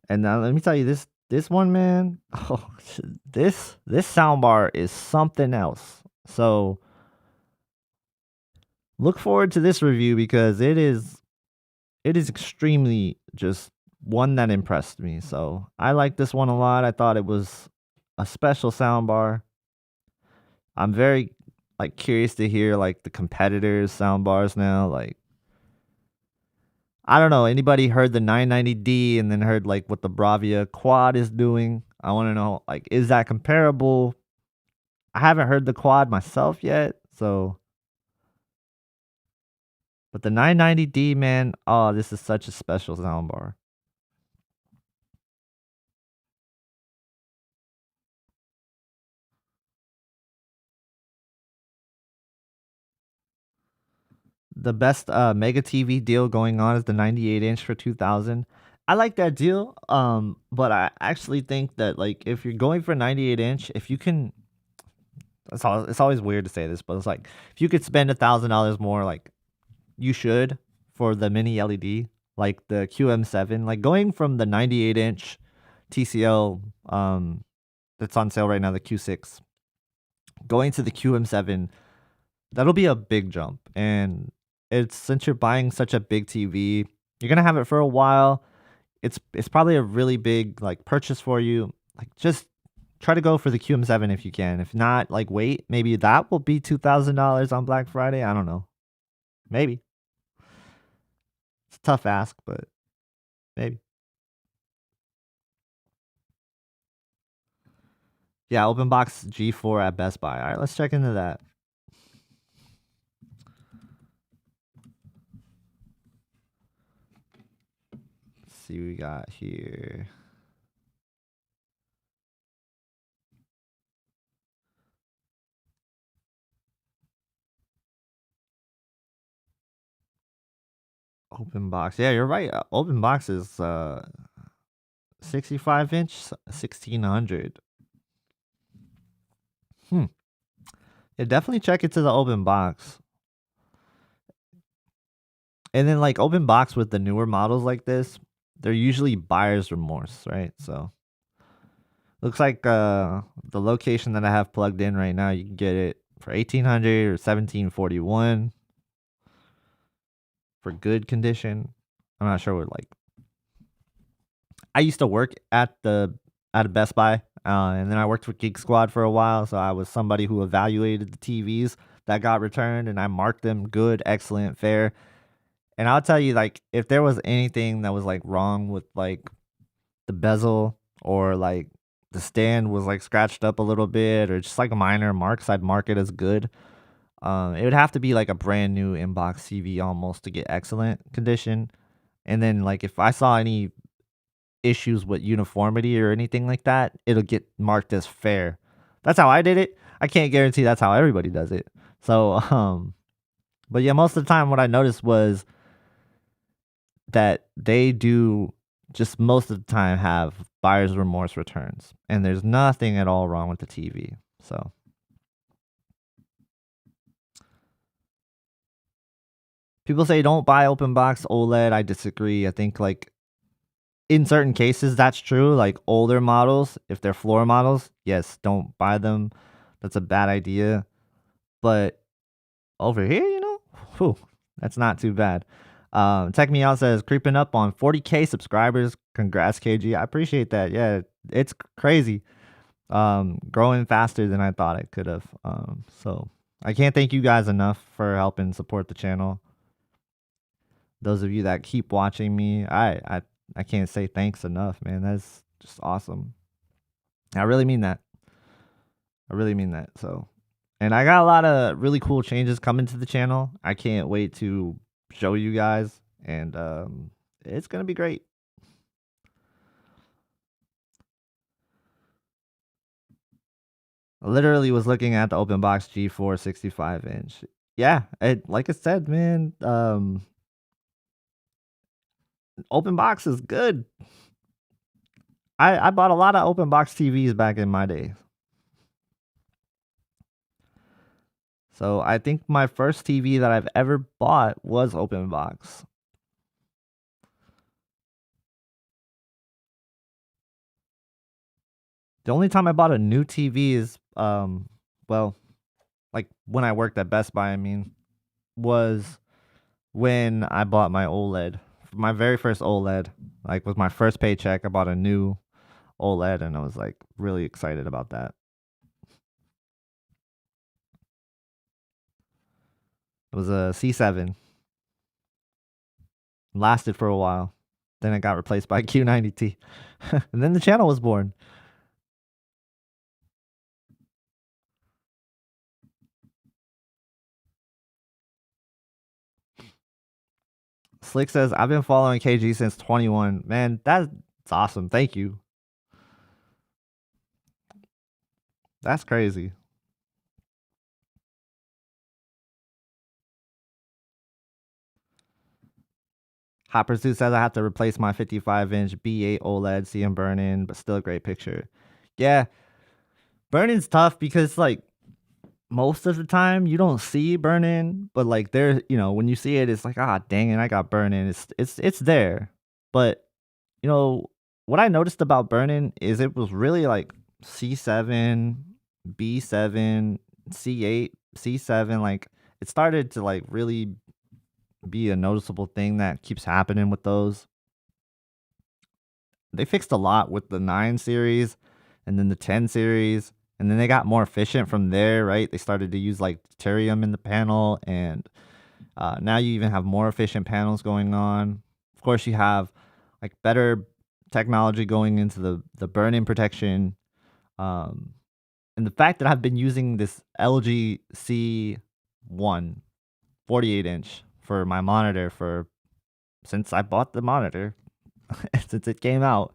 [SPEAKER 1] And now let me tell you this one, man. Oh, this soundbar is something else. So look forward to this review because it is extremely just one that impressed me. So I like this one a lot. I thought it was a special soundbar. I'm very like curious to hear like the competitors' soundbars now. Like I don't know. Anybody heard the 990D and then heard like what the Bravia quad is doing? I want to know like is that comparable? I haven't heard the quad myself yet, so but the 990D, man, oh, this is such a special soundbar. The best Mega TV deal going on is the 98 inch for 2000. I like that deal, but I actually think that like if you're going for 98 inch, if you can, it's always weird to say this, but it's like if you could spend $1,000 more, like you should for the mini LED, like the QM7, like going from the 98 inch TCL that's on sale right now, the Q6, going to the QM7, that'll be a big jump. And it's since you're buying such a big TV, you're gonna have it for a while. It's probably a really big like purchase for you. Like just try to go for the QM7 if you can. If not, like wait, maybe that will be $2,000 on Black Friday. I don't know. Maybe. It's a tough ask, but maybe. Yeah, open box G4 at Best Buy. All right, let's check into that. Let's see what we got here. Open box. Yeah, you're right. Open box is 65 inch, 1600. Hmm. Yeah, definitely check it to the open box. And then like open box with the newer models like this, they're usually buyer's remorse, right? So looks like the location that I have plugged in right now, you can get it for 1800 or 1741 for good condition. I'm not sure what like I used to work at a Best Buy, and then I worked with Geek Squad for a while. So I was somebody who evaluated the TVs that got returned, and I marked them good, excellent, fair. And I'll tell you, like, if there was anything that was like wrong with like the bezel or like the stand was like scratched up a little bit or just like minor marks, I'd mark it as good. It would have to be like a brand new inbox TV almost to get excellent condition. And then like if I saw any issues with uniformity or anything like that, it'll get marked as fair. That's how I did it. I can't guarantee that's how everybody does it. So, but yeah, most of the time, what I noticed was that they do just most of the time have buyer's remorse returns, and there's nothing at all wrong with the TV. So, people say don't buy open box OLED. I disagree. I think like in certain cases that's true, like older models, if they're floor models, yes, don't buy them. That's a bad idea. But over here, whew, that's not too bad. Tech Me Out says creeping up on 40K subscribers. Congrats, KG. I appreciate that. Yeah, it's crazy. Growing faster than I thought it could have. So I can't thank you guys enough for helping support the channel. Those of you that keep watching me, I can't say thanks enough, man. That's just awesome. I really mean that. I really mean that. So, and I got a lot of really cool changes coming to the channel. I can't wait to show you guys, and it's gonna be great. I literally was looking at the open box G4 65 inch. Yeah, like I said, man, open box is good. I bought a lot of open box TVs back in my day. So I think my first TV that I've ever bought was open box. The only time I bought a new TV is well, like when I worked at Best Buy, I mean, was when I bought my OLED. My very first OLED, like with my first paycheck, I bought a new OLED and I was like really excited about that. It was a C7. Lasted for a while. Then it got replaced by Q90T. And then the channel was born. Slick says, I've been following KG since 21. Man, that's awesome. Thank you. That's crazy. Hot Pursuit says I have to replace my 55-inch B8 OLED, see him burn in, but still a great picture. Yeah, burning's tough because like most of the time you don't see burn-in, but like there, when you see it, it's like, ah, dang it, I got burn-in. It's there. But what I noticed about burn-in is it was really like C7, B7, C8, C7, like it started to like really be a noticeable thing that keeps happening with those. They fixed a lot with the 9 series and then the 10 series. And then they got more efficient from there, right? They started to use like deuterium in the panel, and now you even have more efficient panels going on. Of course, you have like better technology going into the burn-in protection, and the fact that I've been using this LG C1 48-inch for my monitor since I bought the monitor, since it came out,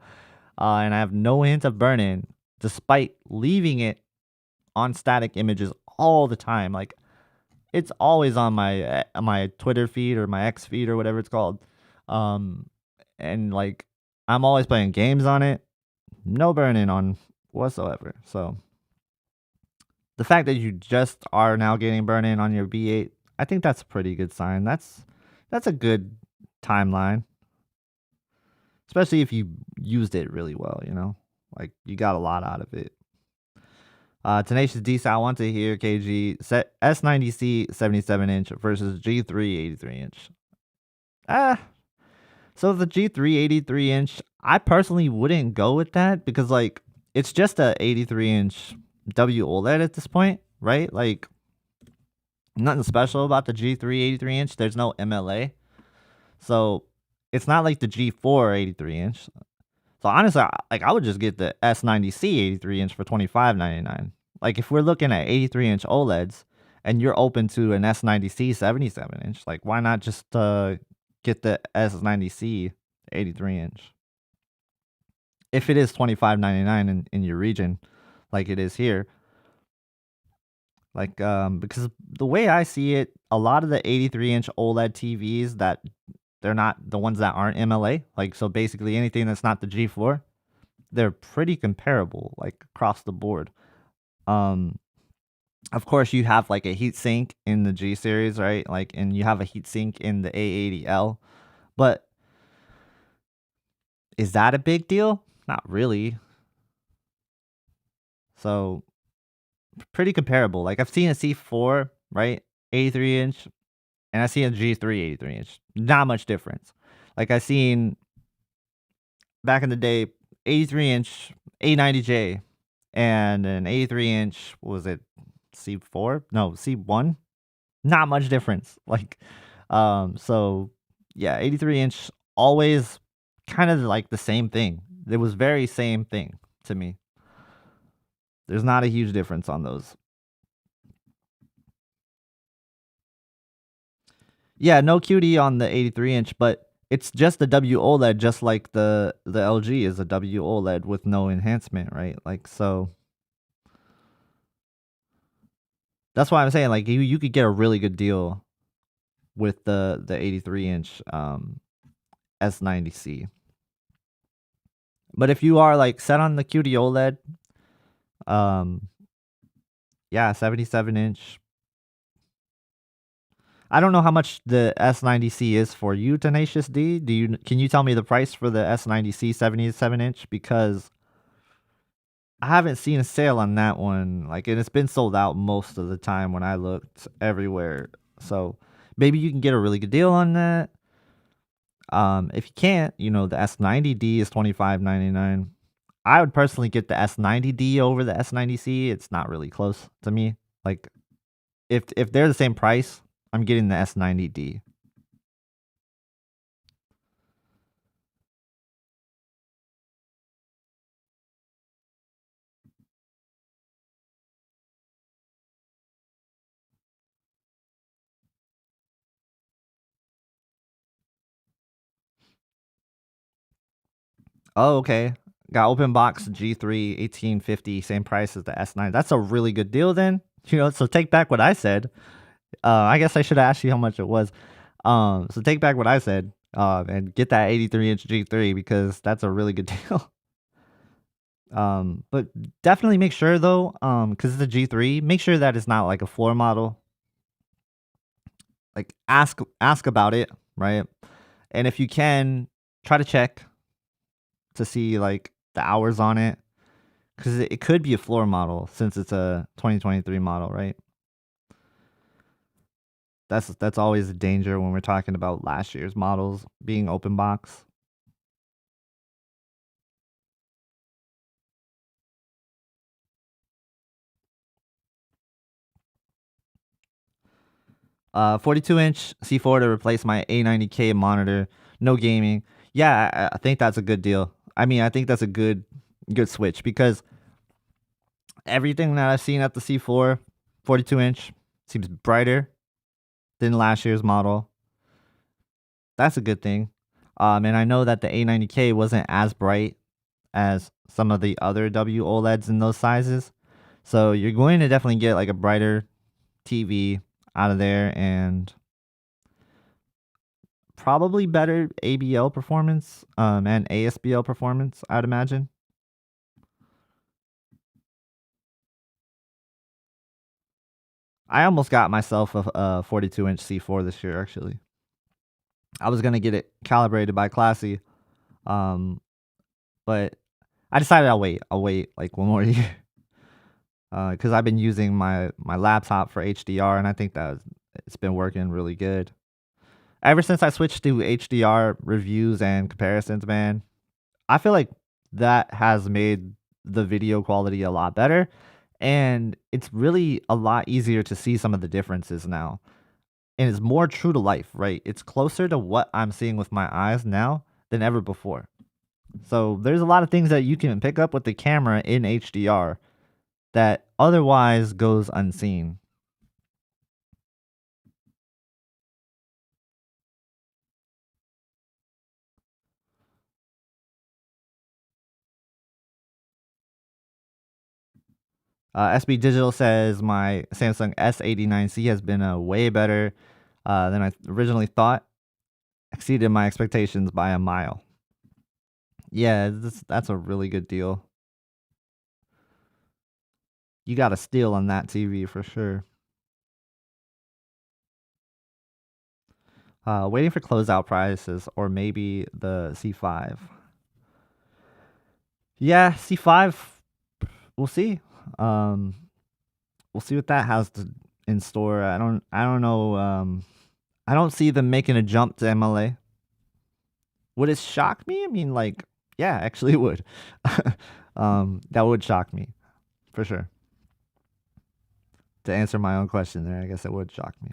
[SPEAKER 1] and I have no hint of burn-in, despite leaving it on static images all the time. Like it's always on my Twitter feed or my X feed or whatever it's called, and like I'm always playing games on it. No burn-in on whatsoever. So the fact that you just are now getting burn-in on your B8, I think that's a pretty good sign. That's a good timeline, especially if you used it really well. Like you got a lot out of it. Tenacious D, I want to hear KG set S90C 77-inch versus G3 83-inch. So the G3 83-inch, I personally wouldn't go with that because like it's just a 83-inch W-OLED at this point, right? Like nothing special about the G3 83-inch. There's no MLA, so it's not like the G4 83-inch. So honestly, I would just get the S90C 83-inch for $25.99. Like if we're looking at 83-inch OLEDs and you're open to an S90C 77-inch, like why not just get the S90C 83-inch? If it is $25.99 in your region, like it is here, like because the way I see it, a lot of the 83-inch OLED TVs that they're not the ones that aren't MLA, like so basically anything that's not the G4, they're pretty comparable like across the board. Of course you have like a heatsink in the G series, right? Like and you have a heatsink in the A80L. But is that a big deal? Not really. So pretty comparable. Like I've seen a C4, right? 83-inch, and I see a G3 83-inch. Not much difference. Like I seen back in the day 83-inch A90J and an 83-inch, what was it? C4? No, C1? Not much difference. Like so yeah, 83-inch always kind of like the same thing. It was very same thing to me. There's not a huge difference on those. Yeah, no QD on the 83-inch, but it's just the W-OLED, just like the LG is a W-OLED with no enhancement, right? Like so that's why I'm saying like you could get a really good deal with the 83-inch S90C. But if you are like set on the QD OLED, yeah, 77-inch, I don't know how much the S90C is for you, Tenacious D. Can you tell me the price for the S90C 77-inch? Because I haven't seen a sale on that one. Like, and it's been sold out most of the time when I looked everywhere. So maybe you can get a really good deal on that. If you can't, the S90D is $25.99. I would personally get the S90D over the S90C. It's not really close to me. Like, if they're the same price, I'm getting the S90D. Oh, okay. Got open box G3 1850, same price as the S9. That's a really good deal then. So take back what I said. I guess I should have asked you how much it was. So take back what I said. And get that 83-inch G3 because that's a really good deal. But definitely make sure though, because it's a G3, make sure that it's not like a floor model. Like ask about it, right? And if you can, try to check to see like the hours on it, because it could be a floor model since it's a 2023 model, right? That's always a danger when we're talking about last year's models being open box. 42-inch C4 to replace my A90K monitor. No gaming. Yeah, I think that's a good deal. I mean, I think that's a good switch because everything that I've seen at the C4 42-inch seems brighter than last year's model. That's a good thing. And I know that the A90K wasn't as bright as some of the other W-OLEDs in those sizes. So you're going to definitely get like a brighter TV out of there and probably better ABL performance and ASBL performance, I'd imagine. I almost got myself a 42-inch C4 this year, actually. I was going to get it calibrated by Classy, but I decided I'll wait. I'll wait like one more year because I've been using my laptop for HDR, and I think that it's been working really good. Ever since I switched to HDR reviews and comparisons, man, I feel like that has made the video quality a lot better, and it's really a lot easier to see some of the differences now. And it's more true to life, right? It's closer to what I'm seeing with my eyes now than ever before. So there's a lot of things that you can pick up with the camera in HDR that otherwise goes unseen. SB Digital says my Samsung S89C has been way better than I originally thought. Exceeded my expectations by a mile. Yeah, that's a really good deal. You got a steal on that TV for sure. Waiting for closeout prices or maybe the C5. Yeah, C5. We'll see. Um, we'll see what that has in store. I don't know. I don't see them making a jump to MLA. Would it shock me? I mean, like, yeah, actually, it would. That would shock me for sure. To answer my own question there, I guess it would shock me.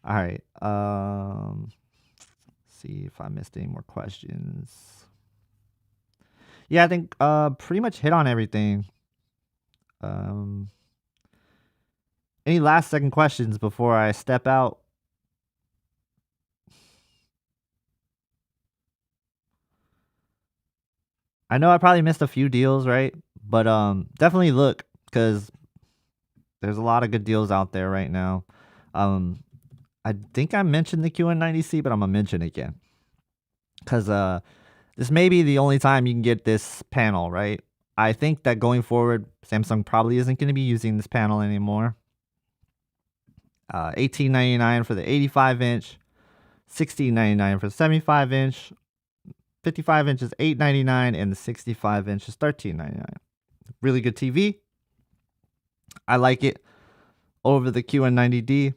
[SPEAKER 1] All right. See if I missed any more questions. Yeah, I think pretty much hit on everything. Any last second questions before I step out? I know I probably missed a few deals, right? But definitely look because there's a lot of good deals out there right now. I think I mentioned the QN90C, but I'm gonna mention it again because this may be the only time you can get this panel, right? I think that going forward, Samsung probably isn't going to be using this panel anymore. $18.99 for the 85-inch, $16.99 for the 75-inch, 55-inch is $8.99, and the 65-inch is $13.99. Really good TV. I like it over the QN90D.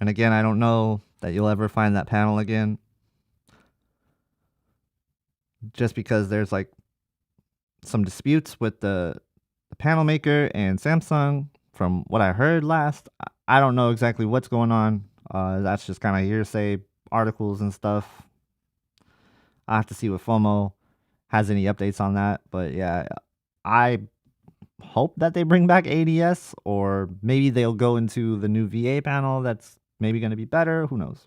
[SPEAKER 1] And again, I don't know that you'll ever find that panel again. Just because there's like some disputes with the panel maker and Samsung from what I heard last. I don't know exactly what's going on. That's just kind of hearsay articles and stuff. I have to see what FOMO has any updates on that. But yeah, I hope that they bring back ADS, or maybe they'll go into the new VA panel that's maybe going to be better. Who knows?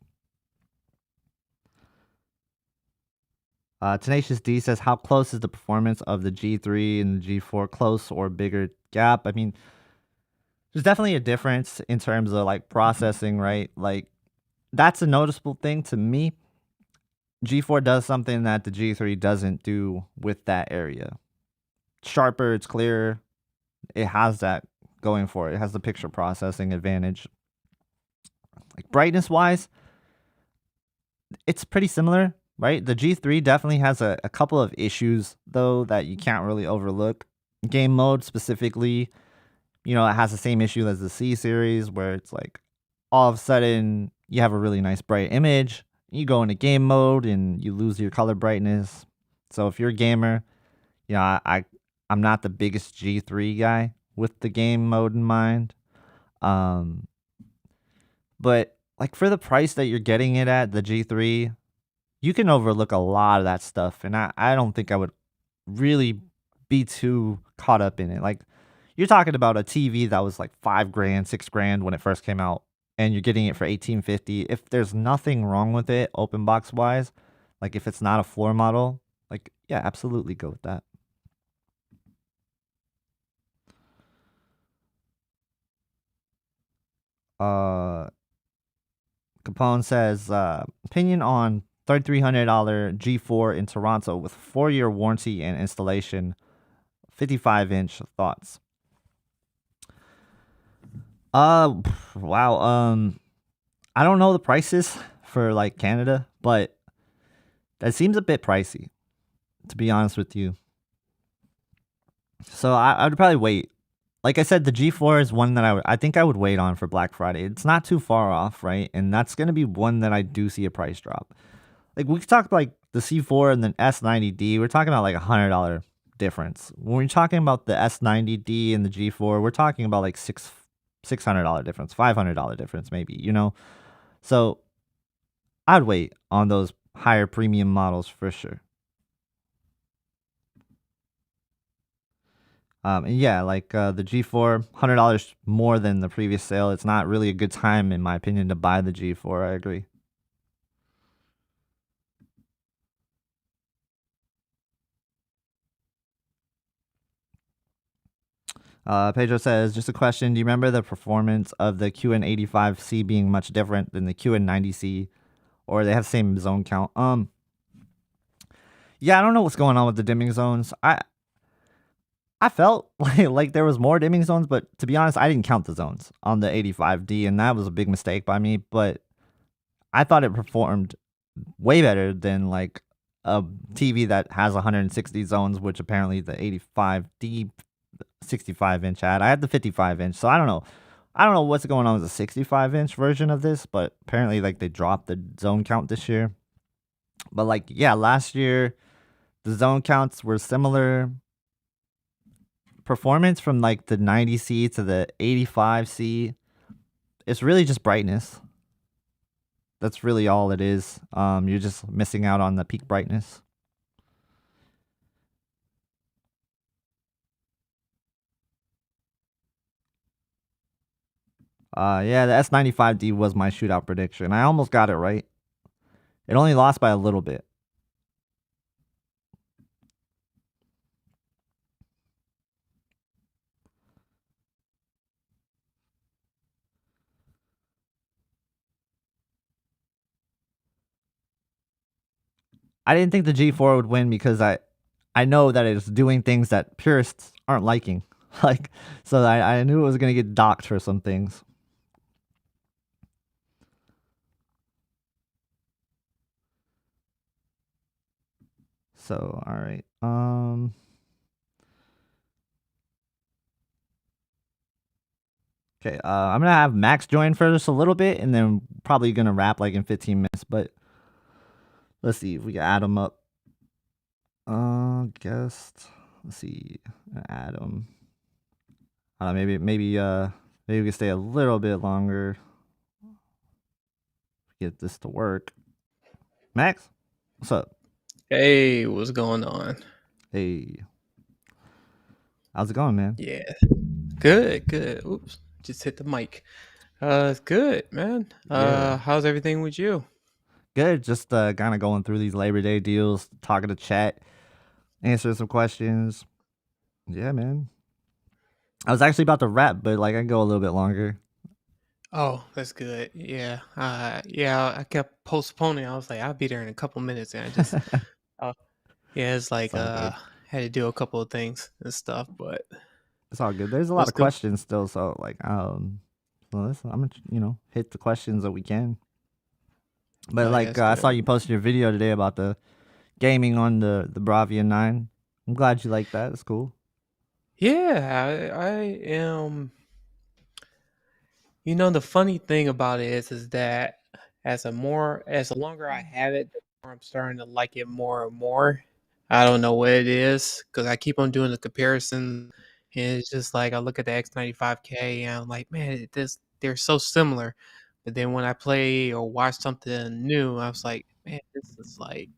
[SPEAKER 1] Tenacious D says, how close is the performance of the G3 and the G4? Close or bigger gap? I mean, there's definitely a difference in terms of like processing, right? Like, that's a noticeable thing to me. G4 does something that the G3 doesn't do with that area. Sharper, it's clearer. It has that going for it. It has the picture processing advantage. Like brightness wise, it's pretty similar, right? The G3 definitely has a couple of issues though that you can't really overlook. Game mode specifically, it has the same issue as the C series, where it's like all of a sudden you have a really nice bright image, you go into game mode and you lose your color brightness. So if you're a gamer, I'm not the biggest G3 guy with the game mode in mind. But like for the price that you're getting it at, the G3, you can overlook a lot of that stuff. And I don't think I would really be too caught up in it. Like, you're talking about a TV that was like $5,000, $6,000 when it first came out, and you're getting it for $1,850. If there's nothing wrong with it, open box wise, like if it's not a floor model, like, yeah, absolutely go with that. Capone says, opinion on $3,300 G4 in Toronto with 4-year warranty and installation, 55-inch thoughts. Wow. I don't know the prices for like Canada, but that seems a bit pricey, to be honest with you. So I would probably wait. Like I said, the G4 is one that I think I would wait on for Black Friday. It's not too far off, right? And that's going to be one that I do see a price drop. Like, we could talk like the C4 and the S90D. We're talking about like $100 difference. When we're talking about the S90D and the G4, we're talking about like $600 difference, $500 difference maybe, So I'd wait on those higher premium models for sure. And yeah, like the G4, $100 more than the previous sale. It's not really a good time, in my opinion, to buy the G4. I agree. Pedro says, just a question. Do you remember the performance of the QN85C being much different than the QN90C, or they have the same zone count? Yeah, I don't know what's going on with the dimming zones. I felt like there was more dimming zones, but to be honest, I didn't count the zones on the 85D, and that was a big mistake by me. But I thought it performed way better than like a TV that has 160 zones, which apparently the 85D 65-inch had. I had the 55-inch, so I don't know. I don't know what's going on with the 65-inch version of this, but apparently like they dropped the zone count this year. But like, yeah, last year the zone counts were similar. Performance from like the 90C to the 85C, it's really just brightness. That's really all it is. You're just missing out on the peak brightness. Yeah, the S95D was my shootout prediction. I almost got it right. It only lost by a little bit. I didn't think the G4 would win because I know that it's doing things that purists aren't liking. So I knew it was going to get docked for some things. So, all right. Okay. I'm gonna have Max join for just a little bit, and then probably gonna wrap like in 15 minutes. But let's see if we can add him up. Guest. Let's see. Add him. Maybe we can stay a little bit longer. Get this to work. Max, what's up?
[SPEAKER 2] Hey, what's going on?
[SPEAKER 1] Hey, how's it going, man?
[SPEAKER 2] Yeah, good, good. Oops, just hit the mic. It's good, man.
[SPEAKER 1] Yeah,
[SPEAKER 2] How's everything with you?
[SPEAKER 1] good. Just kind of going through these Labor Day deals, talking to chat, answering some questions. Yeah, man. I was actually about to wrap, but like I can go a little bit longer.
[SPEAKER 2] Oh, that's good. Yeah, yeah. I kept postponing. I was like, I'll be there in a couple minutes, and I just, uh, yeah, it's
[SPEAKER 1] It's
[SPEAKER 2] like,
[SPEAKER 1] all good.
[SPEAKER 2] had to do a couple of things and stuff, but
[SPEAKER 1] It's all good. There's a lot
[SPEAKER 2] let's
[SPEAKER 1] of
[SPEAKER 2] go.
[SPEAKER 1] questions still, so like I'm gonna hit the questions that we can. But
[SPEAKER 2] Oh yeah,
[SPEAKER 1] like
[SPEAKER 2] it's
[SPEAKER 1] I
[SPEAKER 2] good.
[SPEAKER 1] saw you posted your video today about the gaming on the Bravia 9. I'm glad you like that. It's cool.
[SPEAKER 2] Yeah, I am. The funny thing about it is that as the longer I have it, the more I'm starting to like it more and more. I don't know what it is because I keep on doing the comparison, and it's just like I look at the X95K and I'm like, man, they're so similar. But then when I play or watch something new, I was like, man, this is like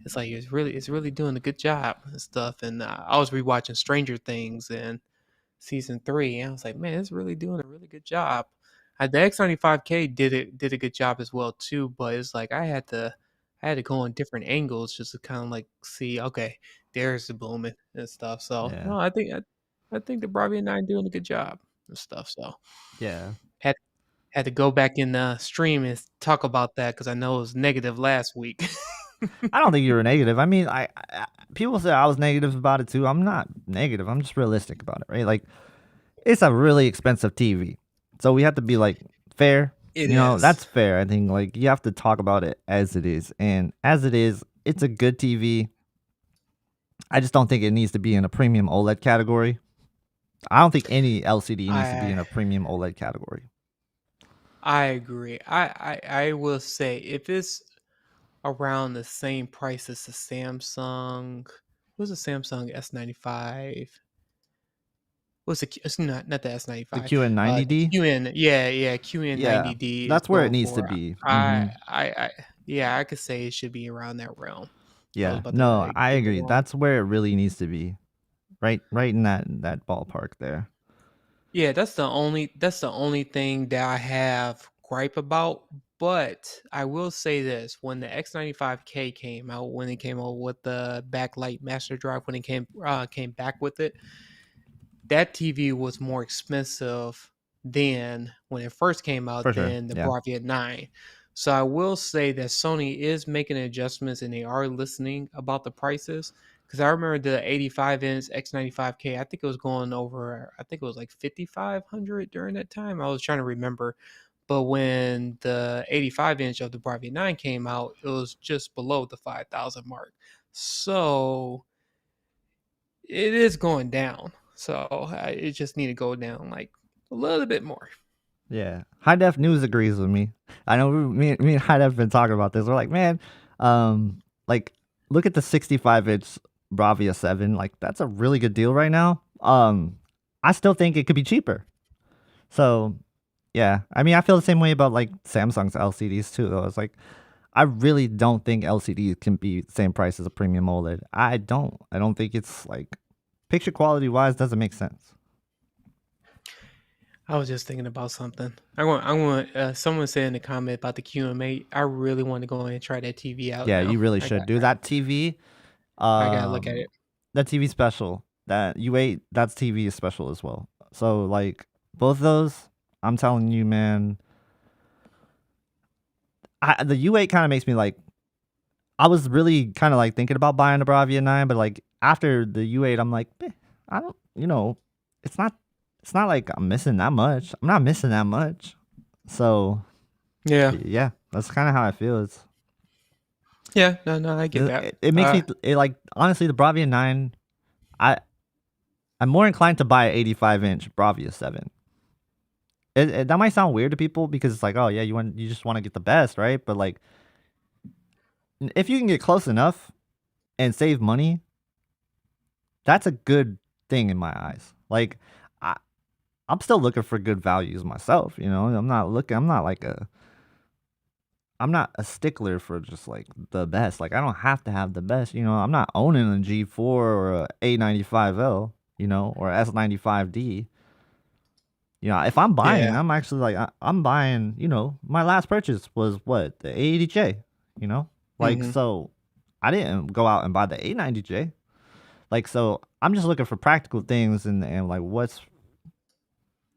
[SPEAKER 2] it's really doing a good job and stuff. And I was rewatching Stranger Things and season 3, and I was like, man, it's really doing a really good job. The X95K did a good job as well too, but it's like I had to go on different angles just to kind of like see, okay, there's the booming and stuff. So
[SPEAKER 1] Yeah.
[SPEAKER 2] no, I think the Bravia 9 doing a good job and stuff. So
[SPEAKER 1] Yeah.
[SPEAKER 2] had had to go back in the stream and talk about that because I know it was negative last week.
[SPEAKER 1] I don't think you were negative. I mean, people say I was negative about it too. I'm not negative. I'm just realistic about it, right? Like it's a really expensive TV, so we have to be like fair.
[SPEAKER 2] It is.
[SPEAKER 1] That's fair. I think like you have to talk about it as it is, and as it is, it's a good TV. I just don't think it needs to be in a premium OLED category. I don't think any LCD needs to be
[SPEAKER 2] I
[SPEAKER 1] in a premium OLED category.
[SPEAKER 2] I agree. I will say if it's around the same price as the Samsung. What's the Samsung S95? What's it's not the
[SPEAKER 1] The
[SPEAKER 2] S95. The
[SPEAKER 1] QN90D,
[SPEAKER 2] QN, yeah,
[SPEAKER 1] yeah,
[SPEAKER 2] QN90D is
[SPEAKER 1] that's where it
[SPEAKER 2] going
[SPEAKER 1] needs to
[SPEAKER 2] for.
[SPEAKER 1] be.
[SPEAKER 2] I yeah, I could say it should be around that realm. I was
[SPEAKER 1] Yeah,
[SPEAKER 2] about to
[SPEAKER 1] no, I
[SPEAKER 2] give a
[SPEAKER 1] agree.
[SPEAKER 2] wrong.
[SPEAKER 1] That's where it really needs to be. Right in that ballpark there.
[SPEAKER 2] Yeah, that's the only thing that I have gripe about. But I will say this: when the X95K came out, when it came out with the backlight master drive, when it came back with it, that TV was more expensive than when it first came
[SPEAKER 1] For
[SPEAKER 2] out
[SPEAKER 1] sure.
[SPEAKER 2] than the
[SPEAKER 1] Yeah.
[SPEAKER 2] Bravia 9. So I will say that Sony is making adjustments and they are listening about the prices. Because I remember the 85-inch X95K, I think it was going over, I think it was like 5,500 during that time. I was trying to remember. But when the 85-inch of the Bravia 9 came out, it was just below the 5,000 mark. So it is going down. So it just need to go down like a little bit more.
[SPEAKER 1] Yeah. High Def News agrees with me. I know me and High Def been talking about this. We're like, man, like look at the 65-inch Bravia 7. Like that's a really good deal right now. I still think it could be cheaper. So, yeah. I mean, I feel the same way about like Samsung's LCDs too though. It's like I really don't think LCDs can be the same price as a premium OLED. I don't. I don't think it's like picture quality wise doesn't make sense.
[SPEAKER 2] I was just thinking about something. I want. Someone said in the comment about the QM8. I really want to go in and try that TV out
[SPEAKER 1] Yeah,
[SPEAKER 2] now.
[SPEAKER 1] you really should do that TV.
[SPEAKER 2] I gotta look at
[SPEAKER 1] Um,
[SPEAKER 2] it.
[SPEAKER 1] that TV special. That U8, that's TV is special as well. So like both those, I'm telling you, man. The U8 kind of makes me like. I was really kind of like thinking about buying the Bravia 9, but like after the U8, I'm like, I don't. It's not. It's not like I'm missing that much. I'm not missing that much. So
[SPEAKER 2] Yeah,
[SPEAKER 1] yeah, that's kind of how I feel.
[SPEAKER 2] Yeah, no, no, I get that.
[SPEAKER 1] It makes me like honestly the Bravia 9. I I'm more inclined to buy an 85-inch Bravia 7. That might sound weird to people because it's like, oh yeah, you just want to get the best, right? But like, if you can get close enough and save money, that's a good thing in my eyes. Like, I I'm still looking for good values myself. You know, I'm not a stickler for just like the best. Like, I don't have to have the best. You know, I'm not owning a G4 or a A95L. You know, or S95D. You know, if I'm buying,
[SPEAKER 2] yeah.
[SPEAKER 1] I'm actually like I'm buying. You know, my last purchase was what, the 80J. You know, like
[SPEAKER 2] Hmm.
[SPEAKER 1] so, I didn't go out and buy the 890J. Like so, I'm just looking for practical things and like what's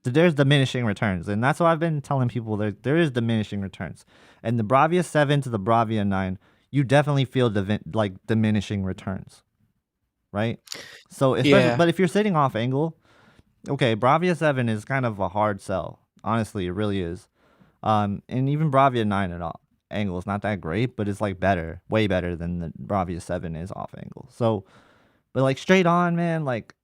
[SPEAKER 1] there's diminishing returns, and that's what I've been telling people. There is diminishing returns, and the Bravia 7 to the Bravia 9, you definitely feel like diminishing returns, right? So especially,
[SPEAKER 2] Yeah.
[SPEAKER 1] but if you're sitting off angle, okay, Bravia 7 is kind of a hard sell. Honestly, it really is. And even Bravia 9 at all angle is not that great, but it's like better, way better than the Bravia 7 is off angle. So, but like straight on, man, like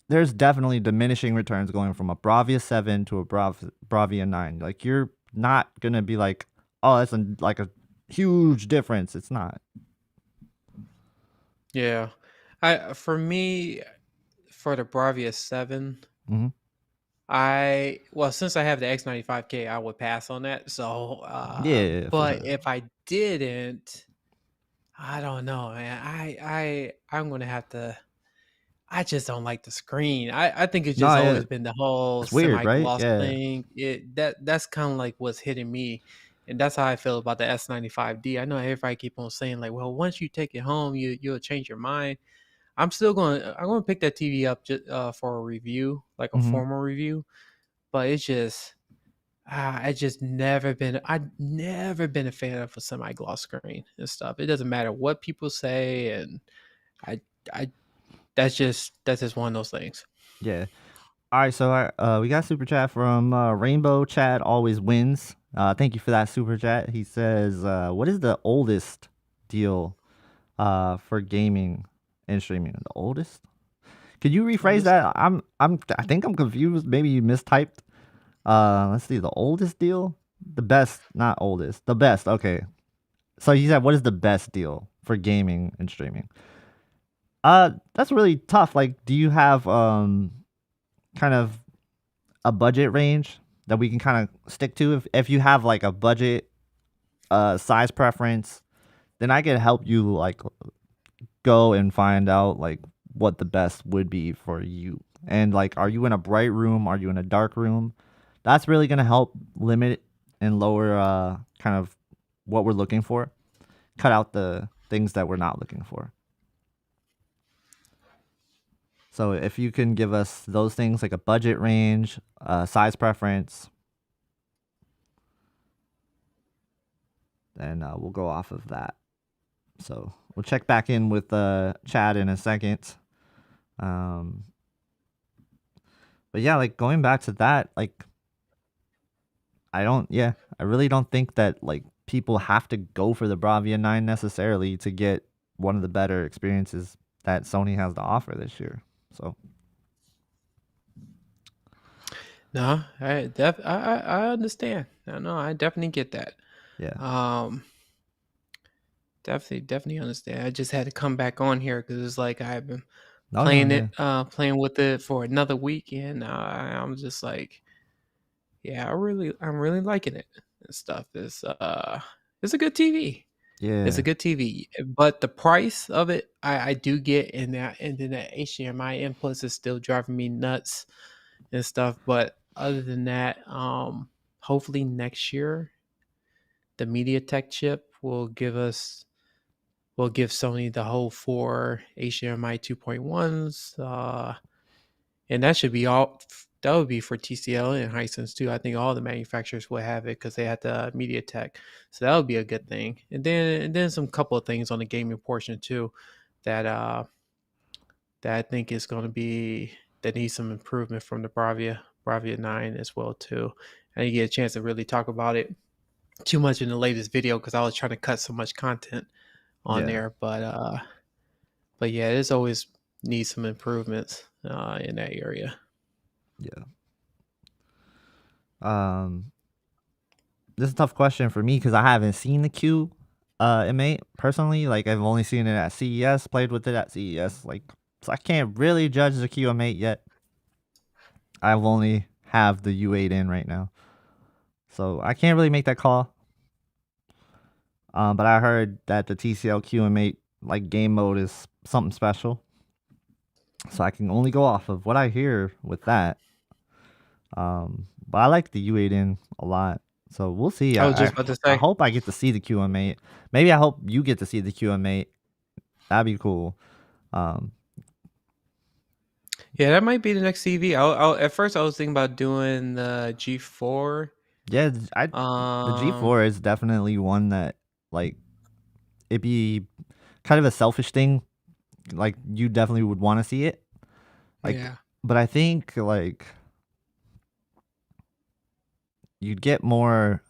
[SPEAKER 1] there's definitely diminishing returns going from a Bravia 7 to a Bravia 9. Like you're not going to be like, oh, that's like a huge difference. It's not.
[SPEAKER 2] Yeah. I for me for the Bravia 7,
[SPEAKER 1] Hmm.
[SPEAKER 2] since I have the X95K, I would pass on that. So,
[SPEAKER 1] Yeah, for
[SPEAKER 2] but
[SPEAKER 1] sure.
[SPEAKER 2] if I didn't, I don't know, man. I'm gonna have to. I just don't like the screen. I think it's
[SPEAKER 1] No,
[SPEAKER 2] just
[SPEAKER 1] yeah,
[SPEAKER 2] always been the whole
[SPEAKER 1] it's weird,
[SPEAKER 2] semi
[SPEAKER 1] right?
[SPEAKER 2] gloss
[SPEAKER 1] Yeah.
[SPEAKER 2] thing. That's kind of like what's hitting me, and that's how I feel about the S95D. I know everybody keep on saying like, well, once you take it home, you'll change your mind. I'm going to pick that TV up just for a review, like a
[SPEAKER 1] Hmm.
[SPEAKER 2] formal review. But it's just I just never been a fan of a semi gloss screen and stuff. It doesn't matter what people say, and I I that's just one of those things.
[SPEAKER 1] Yeah. All right, so we got a super chat from Rainbow Chat always wins. Thank you for that super chat. He says, "What is the oldest deal for gaming and streaming? The oldest? Could you
[SPEAKER 2] Oh,
[SPEAKER 1] rephrase
[SPEAKER 2] this
[SPEAKER 1] that? I think I'm confused. Maybe you mistyped. Let's see. The oldest deal, the best, not oldest. The best. Okay. So he said, what is the best deal for gaming and streaming? That's really tough. Like, do you have kind of a budget range that we can kind of stick to? If you have like a budget size preference, then I can help you like go and find out like what the best would be for you. And like, are you in a bright room? Are you in a dark room? That's really gonna help limit and lower kind of what we're looking for. Cut out the things that we're not looking for. So if you can give us those things like a budget range, size preference, then we'll go off of that. So we'll check back in with Chad in a second. Um, but yeah, like going back to that, like I really don't think that like people have to go for the Bravia 9 necessarily to get one of the better experiences that Sony has to offer this year. So
[SPEAKER 2] No, I understand. No, I definitely get that.
[SPEAKER 1] yeah,
[SPEAKER 2] Um, definitely understand. I just had to come back on here because it's like I've been
[SPEAKER 1] no, no, yeah,
[SPEAKER 2] playing with it for another week, and I'm just like, yeah, I'm really liking it and stuff. It's a good TV. It's a
[SPEAKER 1] yeah,
[SPEAKER 2] good TV, but the price of it, I do get, and then that HDMI inputs is still driving me nuts and stuff. But other than that, hopefully next year the MediaTek chip will give Sony the whole four HDMI 2.1s, and that should be all. That would be for TCL and Hisense too. I think all the manufacturers will have it because they had the MediaTek, so that would be a good thing. And then some couple of things on the gaming portion too, that that I think is going to be that needs some improvement from the Bravia 9 as well too. I didn't get a chance to really talk about it too much in the latest video because I was trying to cut so much content on
[SPEAKER 1] Yeah,
[SPEAKER 2] there, but yeah, it's always needs some improvements in that area.
[SPEAKER 1] yeah. This is a tough question for me because I haven't seen the Q M8 personally. Like I've only seen it at CES, played with it at CES. Like so I can't really judge the QM8 yet. I've only have the U8 in right now, so I can't really make that call. But I heard that the TCL QM8 like game mode is something special, so I can only go off of what I hear with that. But I like the U8 in a lot. So we'll see.
[SPEAKER 2] I was just about to
[SPEAKER 1] I
[SPEAKER 2] say,
[SPEAKER 1] hope I get to see the QM8. Maybe I hope you get to see the QM8. That'd be cool. Um,
[SPEAKER 2] yeah, that might be the next TV. At first, I was thinking about doing the G4.
[SPEAKER 1] yeah, the
[SPEAKER 2] Um,
[SPEAKER 1] G4 is definitely one that like it'd be kind of a selfish thing. Like you definitely would want to see it. Like,
[SPEAKER 2] yeah,
[SPEAKER 1] but I think like you'd get more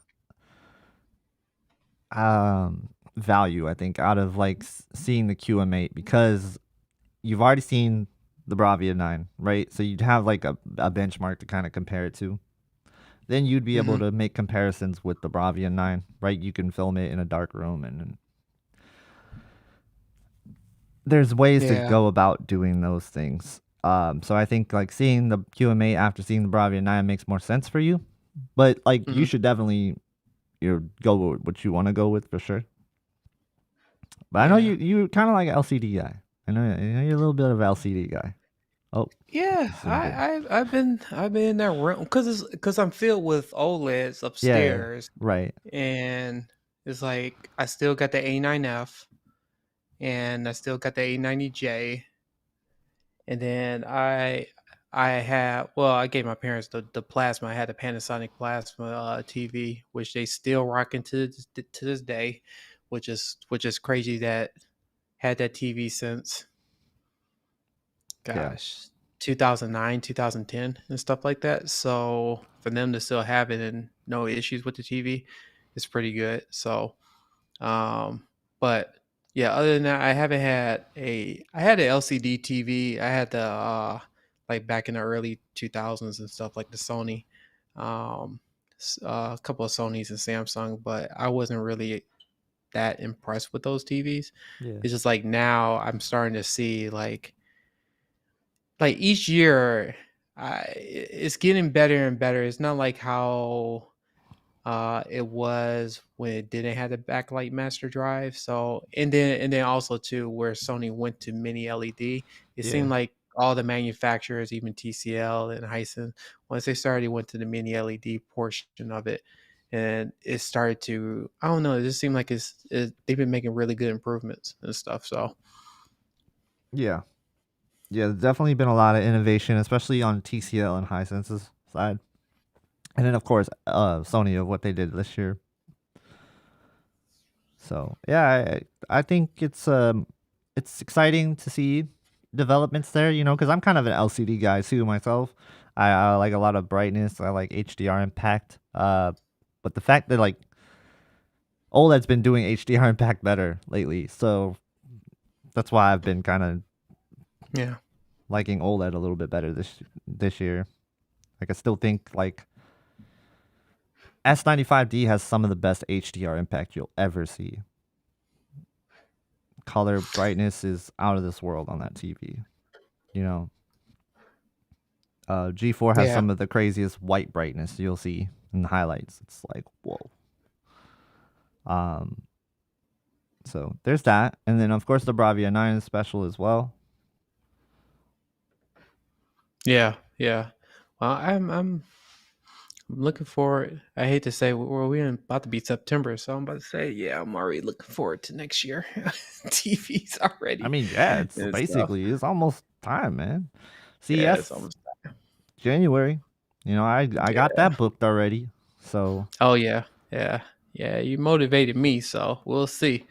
[SPEAKER 1] value. I think out of like seeing the QM8 because you've already seen the Bravia 9, right? So you'd have like a benchmark to kind of compare it to. Then you'd be able
[SPEAKER 2] hmm,
[SPEAKER 1] to make comparisons with the Bravia 9, right? You can film it in a dark room and there's ways to
[SPEAKER 2] yeah,
[SPEAKER 1] go about doing those things. So I think like seeing the QM8 after seeing the Bravia 9 makes more sense for you. But like you
[SPEAKER 2] hmm,
[SPEAKER 1] should definitely go with what you want to go with for sure. But I know
[SPEAKER 2] yeah.
[SPEAKER 1] you kind of like LCD guy. I know you're a little bit of LCD guy. Oh,
[SPEAKER 2] Yeah,
[SPEAKER 1] zoomed in.
[SPEAKER 2] I've been in that room because I'm filled with OLEDs
[SPEAKER 1] Yeah,
[SPEAKER 2] upstairs,
[SPEAKER 1] right.
[SPEAKER 2] and it's like I still got the A9F, and I still got the A90J, and then I had well I gave my parents the plasma. I had the Panasonic plasma TV, which they still rocking to this day, which is crazy that had that TV since
[SPEAKER 1] Yeah,
[SPEAKER 2] gosh 2009 2010 and stuff like that, so for them to still have it and no issues with the TV is pretty good. So but yeah, other than that, I had an LCD TV. I had the like back in the early 2000s and stuff, like the Sony, a couple of Sonys and Samsung, but I wasn't really that impressed with those TVs.
[SPEAKER 1] yeah,
[SPEAKER 2] It's just like now I'm starting to see like each year, it's getting better and better. It's not like how it was when it didn't have the backlight master drive. So and then also too where Sony went to mini LED, it
[SPEAKER 1] yeah,
[SPEAKER 2] seemed like all the manufacturers, even TCL and Hisense, once they started went to the mini LED portion of it, and it started to I don't know, it just seemed like they've been making really good improvements and stuff. So
[SPEAKER 1] yeah. Yeah, there's definitely been a lot of innovation, especially on TCL and Hisense's side. And then of course, Sony of what they did this year. So yeah, I think it's exciting to see developments there. You know, because I'm kind of an LCD guy too myself. I like a lot of brightness. I like HDR impact. But the fact that like OLED's been doing HDR impact better lately, so that's why I've been kind of
[SPEAKER 2] yeah,
[SPEAKER 1] liking OLED a little bit better this year. Like I still think like S95D has some of the best HDR impact you'll ever see. Color brightness is out of this world on that TV. You know, G4 has
[SPEAKER 2] yeah,
[SPEAKER 1] some of the craziest white brightness you'll see in the highlights. It's like whoa. Um, so there's that, and then of course the Bravia 9 is special as well.
[SPEAKER 2] yeah, yeah. Well, I'm looking forward. I hate to say we're about to be September, so I'm about to say, yeah, I'm already looking forward to next year. TVs
[SPEAKER 1] I
[SPEAKER 2] already
[SPEAKER 1] mean, yeah, it's
[SPEAKER 2] and stuff.
[SPEAKER 1] basically it's almost time, man.
[SPEAKER 2] Yeah, it's
[SPEAKER 1] CES
[SPEAKER 2] almost.
[SPEAKER 1] January. You know, I got
[SPEAKER 2] Yeah.
[SPEAKER 1] that booked already. So
[SPEAKER 2] Oh yeah, yeah, yeah. You motivated me, so we'll see.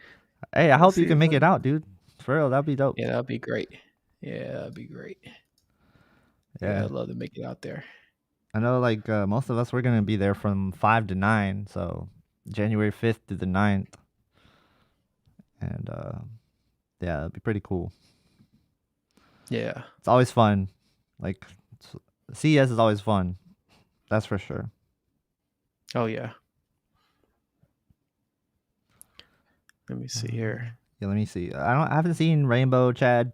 [SPEAKER 1] hey, I
[SPEAKER 2] We'll
[SPEAKER 1] hope you
[SPEAKER 2] see.
[SPEAKER 1] can make it out, dude. For real, that'd be dope.
[SPEAKER 2] Yeah, that'd be great. Yeah, that'd be great. Yeah,
[SPEAKER 1] Yeah.
[SPEAKER 2] I'd love to make it out there.
[SPEAKER 1] I know like most of us we're gonna be there from 5 to 9, so January 5th to the 9th. and yeah, it'd be pretty cool.
[SPEAKER 2] Yeah.
[SPEAKER 1] It's always fun. Like CES is always fun. That's for sure.
[SPEAKER 2] Oh yeah. Let me see here.
[SPEAKER 1] Yeah, let me see. I haven't seen Rainbow Chad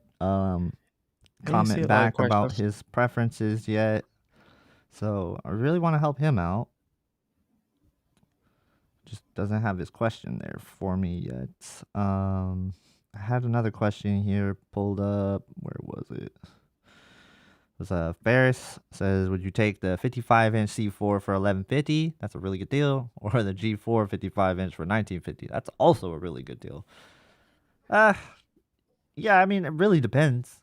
[SPEAKER 2] I didn't see
[SPEAKER 1] comment
[SPEAKER 2] a lot of
[SPEAKER 1] back about
[SPEAKER 2] questions.
[SPEAKER 1] his preferences yet. So I really want to help him out. Just doesn't have his question there for me yet. I had another question here pulled up. Where was it? It was Ferris says, would you take the 55-inch C4 for 1150? That's a really good deal. Or the G4 55-inch for 1950? That's also a really good deal. Uh, yeah, I mean, it really depends.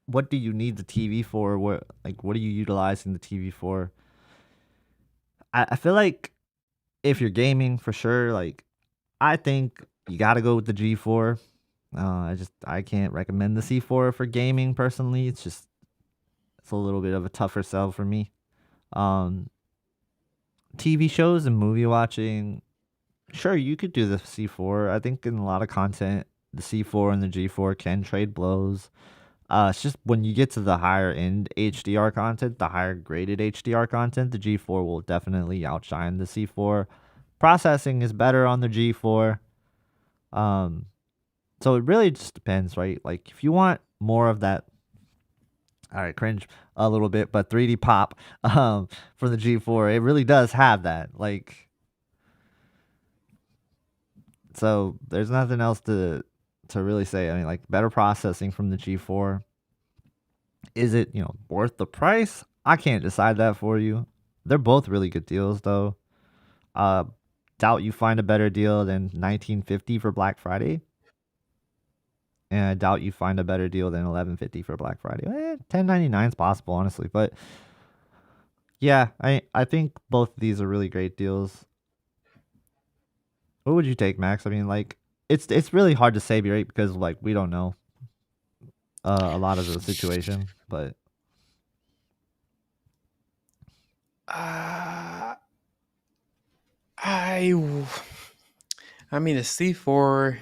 [SPEAKER 1] What do you need the TV for? What are you utilizing the TV for? I feel like if you're gaming for sure, like I think you got to go with the G4. I can't recommend the C4 for gaming personally. It's a little bit of a tougher sell for me. Um, TV shows and movie watching, sure you could do the C4. I think in a lot of content, the C4 and the G4 can trade blows. It's just when you get to the higher end HDR content, the higher graded HDR content, the G4 will definitely outshine the C4. Processing is better on the G4. Um, so it really just depends, right? Like if you want more of that, all right, cringe a little bit, but 3D pop from the G4, it really does have that. Like, so there's nothing else to really say. I mean, like better processing from the G4. Is it, worth the price? I can't decide that for you. They're both really good deals though. Uh doubt you find a better deal than 1950 for Black Friday. And I doubt you find a better deal than 1150 for Black Friday. 1099 is possible, honestly, but yeah, I think both of these are really great deals. What would you take, Max? I mean, like it's really hard to say, right? Because like we don't know a lot of the situation, but
[SPEAKER 2] Uh, I I mean the C4.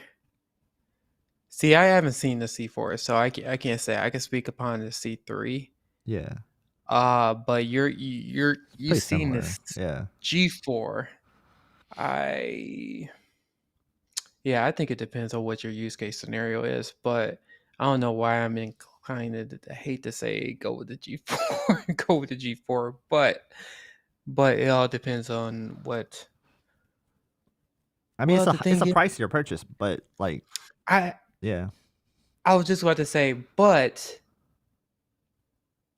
[SPEAKER 2] See, I haven't seen the C4, so I can't say. I can speak upon the C3.
[SPEAKER 1] yeah,
[SPEAKER 2] But you
[SPEAKER 1] pretty
[SPEAKER 2] seen
[SPEAKER 1] similar.
[SPEAKER 2] this
[SPEAKER 1] Yeah,
[SPEAKER 2] G4. I Yeah, I think it depends on what your use case scenario is, but I don't know why I'm inclined to hate to say go with the G4, go with the G4, but it all depends on what.
[SPEAKER 1] I mean
[SPEAKER 2] Well, the
[SPEAKER 1] it's
[SPEAKER 2] thing
[SPEAKER 1] a
[SPEAKER 2] is,
[SPEAKER 1] pricier purchase, but like
[SPEAKER 2] I
[SPEAKER 1] yeah,
[SPEAKER 2] I was just about to say, but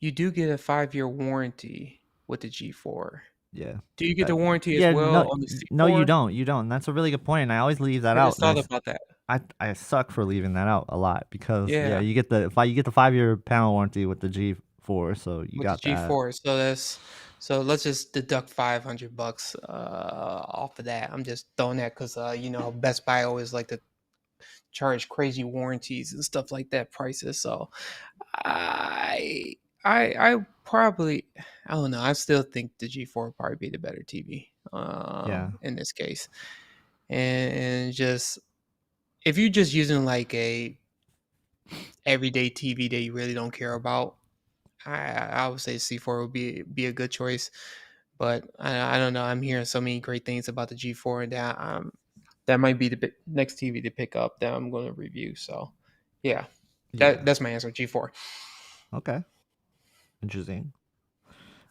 [SPEAKER 2] you do get a 5-year warranty with the G4.
[SPEAKER 1] yeah.
[SPEAKER 2] Do you get the warranty as
[SPEAKER 1] Yeah,
[SPEAKER 2] well
[SPEAKER 1] no,
[SPEAKER 2] on the
[SPEAKER 1] no, you
[SPEAKER 2] C4?
[SPEAKER 1] don't. You don't. And that's a really good point. And I always leave that
[SPEAKER 2] I
[SPEAKER 1] out.
[SPEAKER 2] just
[SPEAKER 1] And
[SPEAKER 2] thought about that.
[SPEAKER 1] I suck for leaving that out a lot because yeah,
[SPEAKER 2] Yeah,
[SPEAKER 1] you get the 5-year panel warranty with the G4, so you
[SPEAKER 2] with the
[SPEAKER 1] got that.
[SPEAKER 2] G4. So let's just deduct $500 off of that. I'm just throwing that because Best Buy always like to charge crazy warranties and stuff like that prices. So I I probably, I don't know. I still think the G4 would probably be the better TV
[SPEAKER 1] Yeah,
[SPEAKER 2] in this case. And just if you're just using like a everyday TV that you really don't care about, I would say C4 would be a good choice. But I don't know. I'm hearing so many great things about the G4 and that might be the next TV to pick up that I'm going to review. So yeah,
[SPEAKER 1] yeah.
[SPEAKER 2] that's my answer. G4.
[SPEAKER 1] Okay, interesting.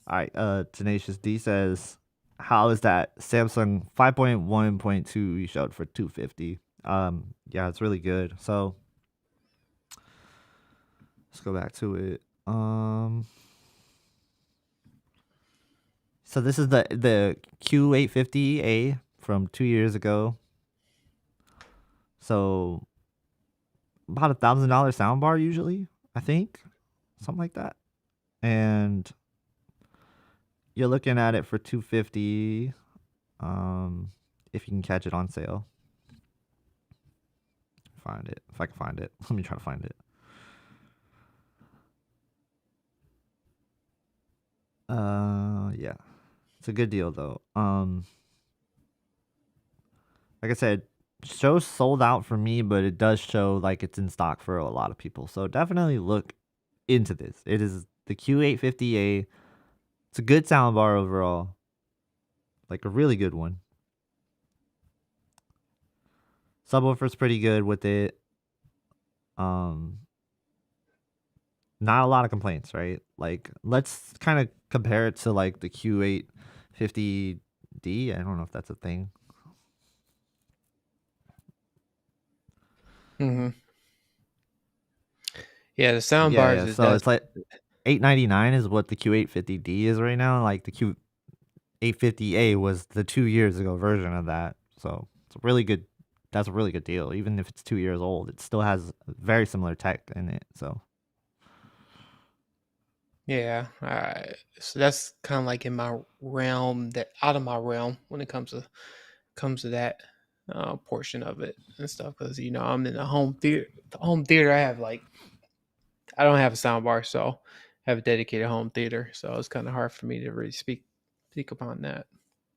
[SPEAKER 1] All right. Tenacious D says, "How is that Samsung 5.1.2 you showed for 250?" Yeah, it's really good. So let's go back to it. So this is the Q850A from 2 years ago. So about $1,000 soundbar usually, I think, something like that. And you're looking at it for 250. If you can catch it on sale, find it. If I can find it, let me try to find it. Yeah, it's a good deal though. Like I said, shows sold out for me, but it does show like it's in stock for a lot of people. So definitely look into this. It is the Q850A. It's a good soundbar overall, like a really good one. Subwoofer's pretty good with it. Um, Not a lot of complaints, right? Like, let's kind of compare it to like the Q850D. I don't know if that's a thing.
[SPEAKER 2] Hmm. Yeah, the sound
[SPEAKER 1] Yeah,
[SPEAKER 2] bars
[SPEAKER 1] yeah.
[SPEAKER 2] is
[SPEAKER 1] So
[SPEAKER 2] that's
[SPEAKER 1] it's like 899 is what the Q850D is right now. Like the Q850A was the 2 years ago version of that. So it's a really good. That's a really good deal. Even if it's 2 years old, it still has very similar tech in it. So
[SPEAKER 2] yeah. So that's kind of like in my realm, that out of my realm when it comes to that portion of it and stuff. Because I'm in the home theater. The home theater, I have like I don't have a sound bar, so I have a dedicated home theater. So it's kind of hard for me to really speak upon that.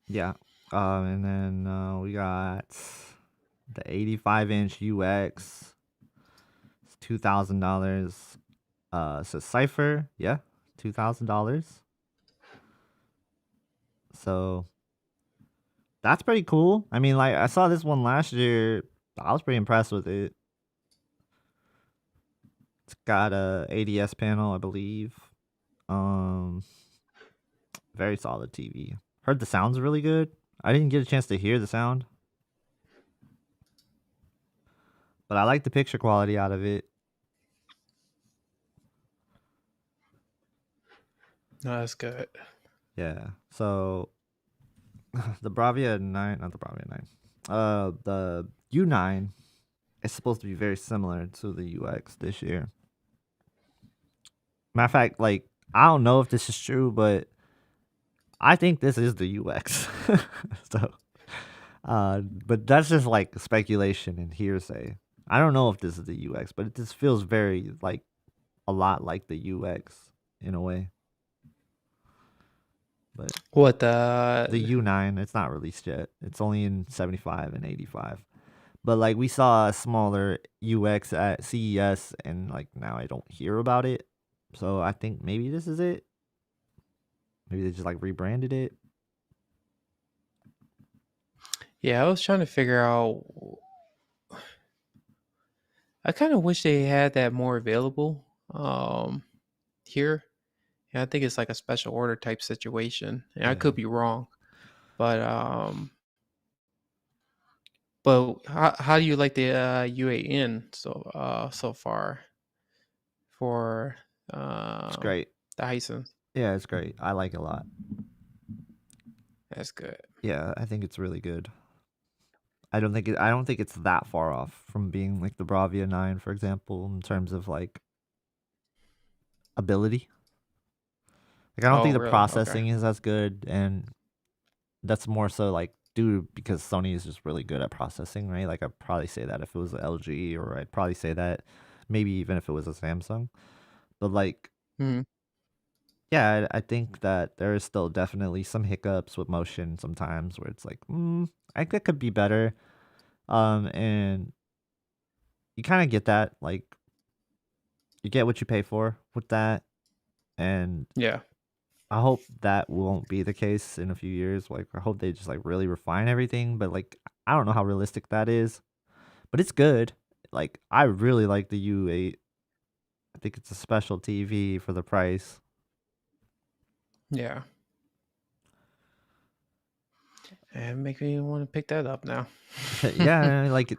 [SPEAKER 1] yeah. And then we got the 85-inch UX. It's $2,000. So Cipher, yeah, $2,000. So that's pretty cool. I mean, like I saw this one last year. I was pretty impressed with it. It's got a ADS panel, I believe. Um, Very solid TV. Heard the sound's really good. I didn't get a chance to hear the sound, but I like the picture quality out of it.
[SPEAKER 2] No, that's good.
[SPEAKER 1] Yeah. So the Bravia 9, not the Bravia 9. The U9 is supposed to be very similar to the UX this year. Matter of fact, like I don't know if this is true, but I think this is the UX. So, but that's just like speculation and hearsay. I don't know if this is the UX, but it just feels very like a lot like the UX in a way. But
[SPEAKER 2] What
[SPEAKER 1] the
[SPEAKER 2] the
[SPEAKER 1] U9, it's not released yet. It's only in 75 and 85. But like we saw a smaller UX at CES, and like now I don't hear about it. So I think maybe this is it. Maybe they just like rebranded it.
[SPEAKER 2] Yeah, I was trying to figure out. I kind of wish they had that more available here. Yeah, I think it's like a special order type situation, and I
[SPEAKER 1] Yeah,
[SPEAKER 2] could be wrong. But how do you like the UAN so far for
[SPEAKER 1] it's
[SPEAKER 2] um
[SPEAKER 1] great.
[SPEAKER 2] the Hisense?
[SPEAKER 1] Yeah, it's great. I like it a lot.
[SPEAKER 2] That's good.
[SPEAKER 1] Yeah, I think it's really good. I don't think it's that far off from being like the Bravia 9, for example, in terms of like ability. Like I don't
[SPEAKER 2] Oh,
[SPEAKER 1] think the
[SPEAKER 2] really? Okay.
[SPEAKER 1] processing is as good, and that's more so like due because Sony is just really good at processing, right? Like I'd probably say that if it was a LG, or I'd probably say that maybe even if it was a Samsung. But like,
[SPEAKER 2] Hmm.
[SPEAKER 1] yeah, I think that there is still definitely some hiccups with motion sometimes where it's like, I think it could be better. And you kind of get that, like you get what you pay for with that, and
[SPEAKER 2] Yeah.
[SPEAKER 1] I hope that won't be the case in a few years. Like I hope they just like really refine everything, but like I don't know how realistic that is. But it's good. Like I really like the U8. I think it's a special TV for the price.
[SPEAKER 2] Yeah. And make me want to pick that up now.
[SPEAKER 1] Yeah, like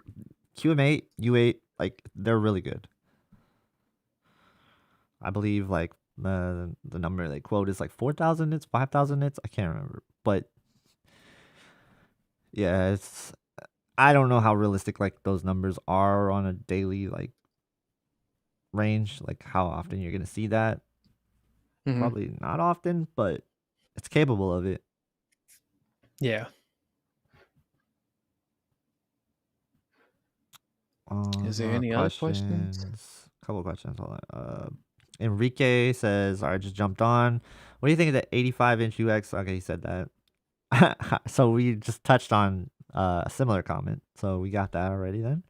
[SPEAKER 1] QM8, U8, like they're really good. I believe like the number they quote is like 4,000 nits, 5,000 nits. I can't remember, but yeah, it's I don't know how realistic like those numbers are on a daily like range. Like how often you're gonna see that?
[SPEAKER 2] Hmm.
[SPEAKER 1] Probably not often, but it's capable of it.
[SPEAKER 2] Yeah. Is there
[SPEAKER 1] More
[SPEAKER 2] any other questions?
[SPEAKER 1] questions. Couple questions. Hold on. Enrique says, "I just jumped on. What do you think of the 85-inch UX?" Okay, he said that. So we just touched on A similar comment. So we got that already then.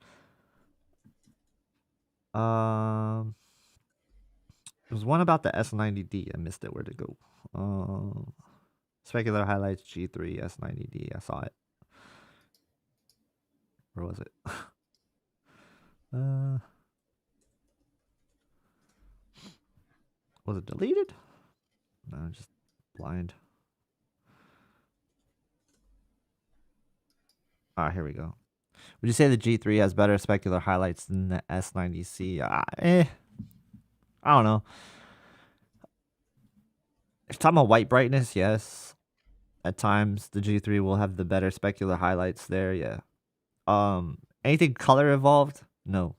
[SPEAKER 1] There was one about the S90D. I missed it. Where'd it go? Specular highlights G3 S90D. I saw it. Where was it? Was it deleted? No, I'm just blind. Here we go. Would you say the G3 has better specular highlights than the S90C? I don't know. If you're talking about white brightness, yes. At times, the G3 will have the better specular highlights there, yeah. Anything color involved? No.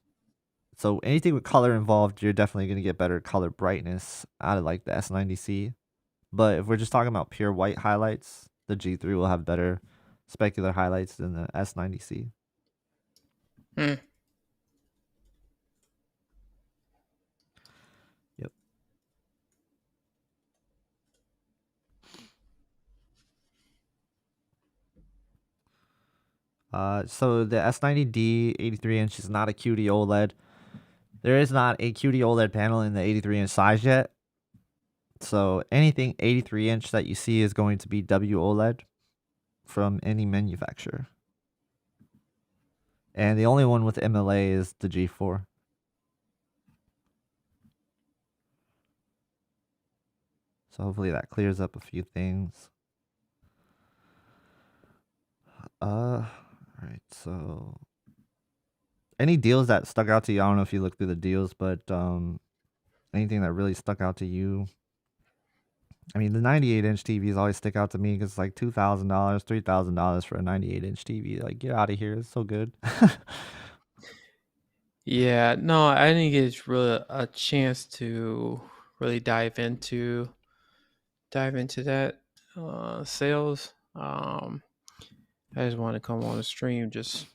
[SPEAKER 1] So anything with color involved, you're definitely going to get better color brightness out of like the S90C. But if we're just talking about pure white highlights, the G3 will have better specular highlights than the S90C.
[SPEAKER 2] Hmm.
[SPEAKER 1] Yep. So the S90D 83-inch is not a QD-OLED. There is not a QD-OLED panel in the 83-inch size yet. So anything 83-inch that you see is going to be W-OLED from any manufacturer. And the only one with MLA is the G4. So hopefully that clears up a few things. Alright, so any deals that stuck out to you? I don't know if you looked through the deals, but anything that really stuck out to you? I mean, the 98-inch TVs always stick out to me because it's like $2,000, $3,000 for a 98-inch TV. Like, get out of here! It's so good.
[SPEAKER 2] Yeah, no, I didn't get really a chance to really dive into that sales. I just want to come on the stream, just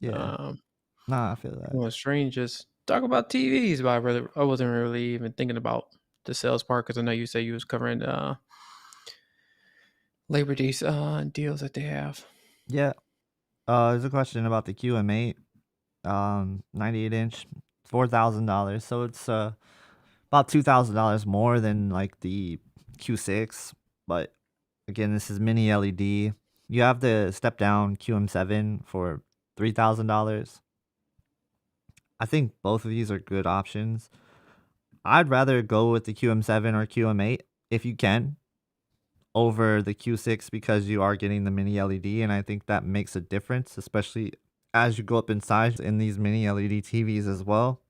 [SPEAKER 1] Yeah,
[SPEAKER 2] um,
[SPEAKER 1] nah, I feel
[SPEAKER 2] come
[SPEAKER 1] that.
[SPEAKER 2] on the stream, just talk about TVs. But I wasn't really even thinking about the sales part because I know you said you was covering Labor Day deals that they have.
[SPEAKER 1] Yeah. There's a question about the QM8, 98-inch, $4,000. So it's about $2,000 more than like the Q6, but again, this is mini LED. You have the step down QM7 for $3,000. I think both of these are good options. I'd rather go with the QM7 or QM8 if you can over the Q6 because you are getting the mini LED, and I think that makes a difference, especially as you go up in size in these mini LED TVs as well.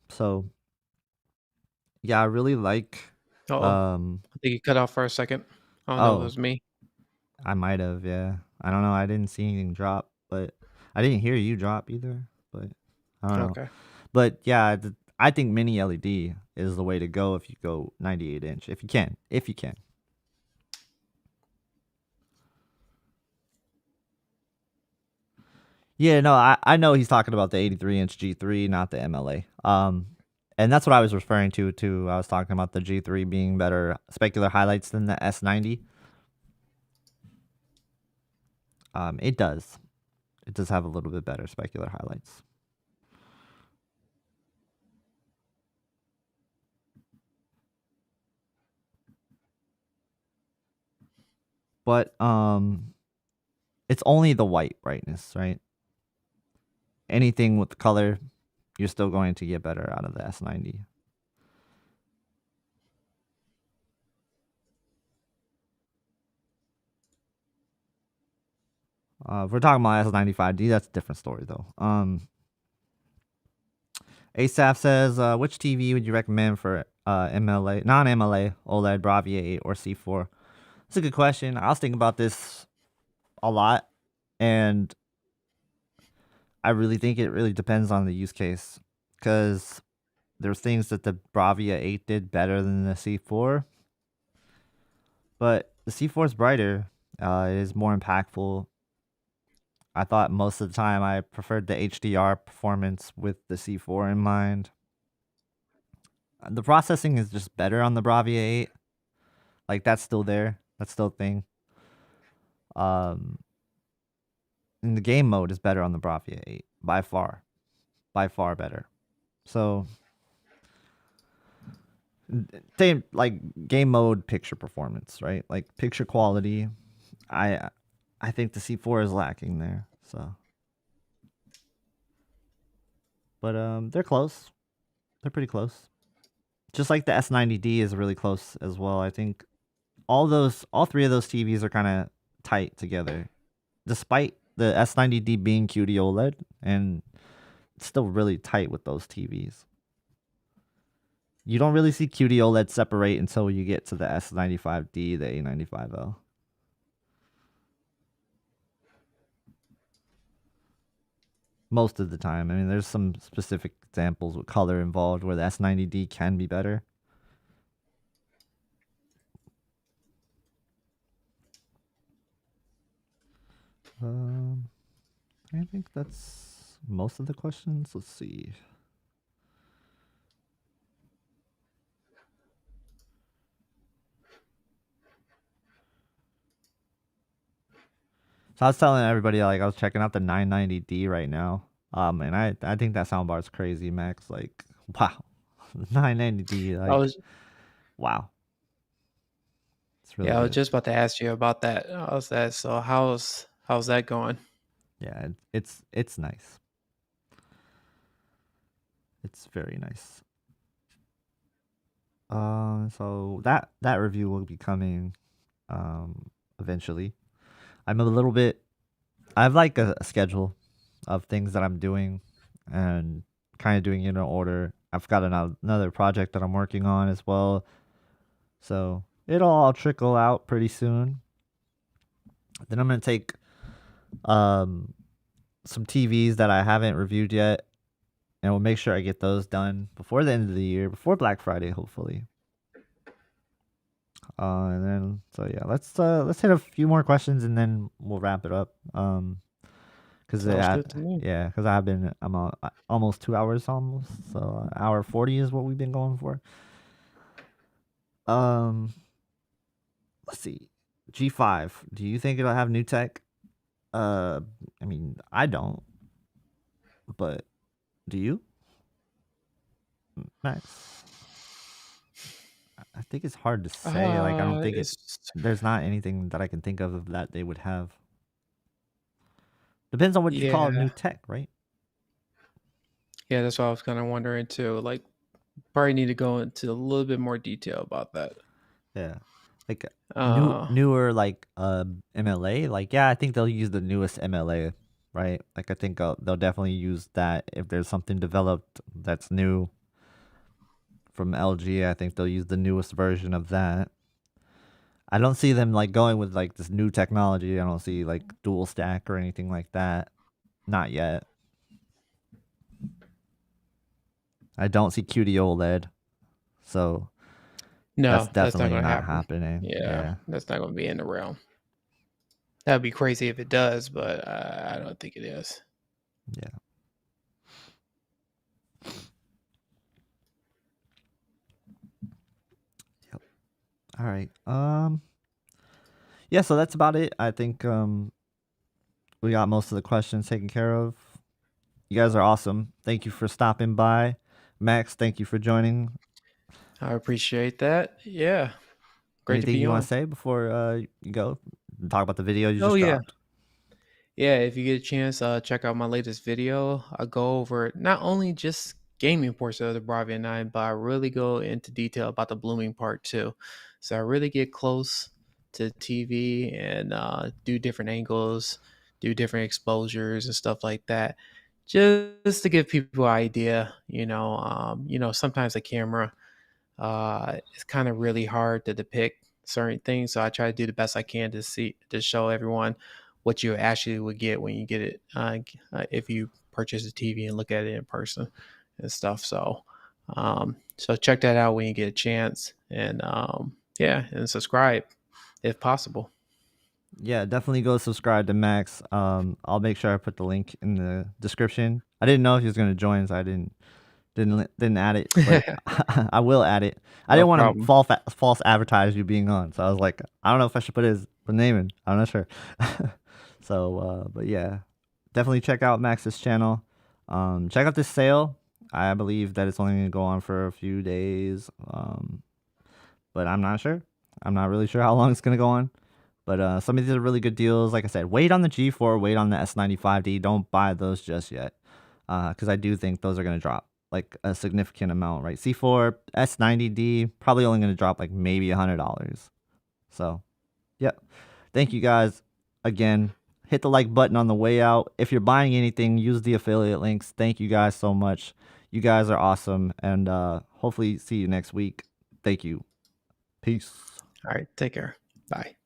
[SPEAKER 1] So, yeah, I really like.
[SPEAKER 2] Oh, I think you cut off for a second. I don't know if it
[SPEAKER 1] Oh,
[SPEAKER 2] was me.
[SPEAKER 1] I might have, yeah. I don't know. I didn't see anything drop, but I didn't hear you drop either. But I don't know.
[SPEAKER 2] Okay.
[SPEAKER 1] But yeah, I think mini LED is the way to go if you go 98-inch. If you can, if you can. Yeah, no, I know he's talking about the 83-inch G3, not the MLA. And that's what I was referring to too. I was talking about the G3 being better specular highlights than the S90. It does. It does have a little bit better specular highlights. But it's only the white brightness, right? Anything with color, you're still going to get better out of the S90. If we're talking about S95D, that's a different story though. ASAP says, which TV would you recommend for MLA, non-MLA, OLED, Bravia 8, or C4? That's a good question. I was thinking about this a lot, and I really think it really depends on the use case, because there's things that the Bravia 8 did better than the C4, but the C4 is brighter. It is more impactful. I thought most of the time I preferred the HDR performance with the C4 in mind. The processing is just better on the Bravia 8. Like, that's still there. That's still a thing. Um, And the game mode is better on the Bravia 8 by far better. So same like game mode, picture performance, right? Like picture quality. I I think the C4 is lacking there. So, but they're close. They're pretty close. Just like the S90D is really close as well. I think all three of those TVs are kind of tight together, despite the S90D being QD-OLED, and it's still really tight with those TVs. You don't really see QD-OLED separate until you get to the S95D, the A95L. Most of the time. I mean, there's some specific examples with color involved where the S90D can be better. I think that's most of the questions. Let's see. So I was telling everybody like I was checking out the 990D right now. And I think that soundbar is crazy, Max. Like, wow. 990D,
[SPEAKER 2] I
[SPEAKER 1] like,
[SPEAKER 2] was
[SPEAKER 1] wow. It's really
[SPEAKER 2] Yeah, I was
[SPEAKER 1] good.
[SPEAKER 2] just about to ask you about that. How's that? So how's that going?
[SPEAKER 1] Yeah, it's nice. It's very nice. So that review will be coming eventually. I'm a little bit I have like a schedule of things that I'm doing and kind of doing it in order. I've got another project that I'm working on as well. So it'll all trickle out pretty soon. Then I'm gonna take um some TVs that I haven't reviewed yet, and we'll make sure I get those done before the end of the year, before Black Friday, hopefully. And then so yeah, let's hit a few more questions and then we'll wrap it up. Because
[SPEAKER 2] Sounds good to me.
[SPEAKER 1] yeah, because I'm almost 2 hours almost, so hour 40 is what we've been going for. Um, let's see, G5. Do you think it'll have new tech? I mean, I don't, but do you, Max? I think it's hard to say. Like, I don't think it.
[SPEAKER 2] It's
[SPEAKER 1] There's not anything that I can think of that they would have. Depends on what you call
[SPEAKER 2] yeah,
[SPEAKER 1] new tech, right?
[SPEAKER 2] yeah. That's what I was kind of wondering too. Like, probably need to go into a little bit more detail about that.
[SPEAKER 1] Yeah. Like
[SPEAKER 2] Uh,
[SPEAKER 1] newer like MLA, like yeah, I think they'll use the newest MLA, right? Like I think they'll definitely use that if there's something developed that's new from LG, I think they'll use the newest version of that. I don't see them like going with like this new technology. I don't see like dual stack or anything like that. Not yet. I don't see QD OLED. So that's
[SPEAKER 2] no, that's not
[SPEAKER 1] definitely
[SPEAKER 2] gonna
[SPEAKER 1] not
[SPEAKER 2] happen.
[SPEAKER 1] happening.
[SPEAKER 2] Yeah,
[SPEAKER 1] Yeah.
[SPEAKER 2] that's not gonna be in the realm. That'd be crazy if it does, but I don't think it is.
[SPEAKER 1] Yeah. Yep. All right. Yeah, so that's about it. I think we got most of the questions taken care of. You guys are awesome. Thank you for stopping by. Max, thank you for joining.
[SPEAKER 2] I appreciate that. Yeah, great to
[SPEAKER 1] Anything
[SPEAKER 2] be
[SPEAKER 1] you want to
[SPEAKER 2] on.
[SPEAKER 1] say before you go? Talk about the video you
[SPEAKER 2] Oh
[SPEAKER 1] just
[SPEAKER 2] yeah,
[SPEAKER 1] dropped.
[SPEAKER 2] yeah, if you get a chance, check out my latest video. I go over not only just gaming portion of the Bravia 9, but I really go into detail about the blooming part too. So I really get close to the TV and do different angles, do different exposures and stuff like that, just to give people an idea. Sometimes the camera it's kind of really hard to depict certain things. So I try to do the best I can to show everyone what you actually would get when you get it if you purchase a TV and look at it in person and stuff. So check that out when you get a chance, and yeah, and subscribe if possible.
[SPEAKER 1] Yeah, definitely go subscribe to Max. I'll make sure I put the link in the description. I didn't know if he was gonna join, so I didn't add it, but I will add it. I
[SPEAKER 2] No
[SPEAKER 1] didn't want to
[SPEAKER 2] problem.
[SPEAKER 1] false advertise you being on, so I was like, I don't know if I should put his name in. I'm not sure. So, but yeah, definitely check out Max's channel. Check out this sale. I believe that it's only going to go on for a few days, but I'm not sure. I'm not really sure how long it's going to go on. But some of these are really good deals. Like I said, wait on the G4, wait on the S95D. Don't buy those just yet, because I do think those are going to drop like a significant amount, right? C4, S90D, probably only going to drop like maybe $100. So, yeah. Thank you guys again. Hit the like button on the way out. If you're buying anything, use the affiliate links. Thank you guys so much. You guys are awesome. And hopefully see you next week. Thank you. Peace.
[SPEAKER 2] All right, take care. Bye.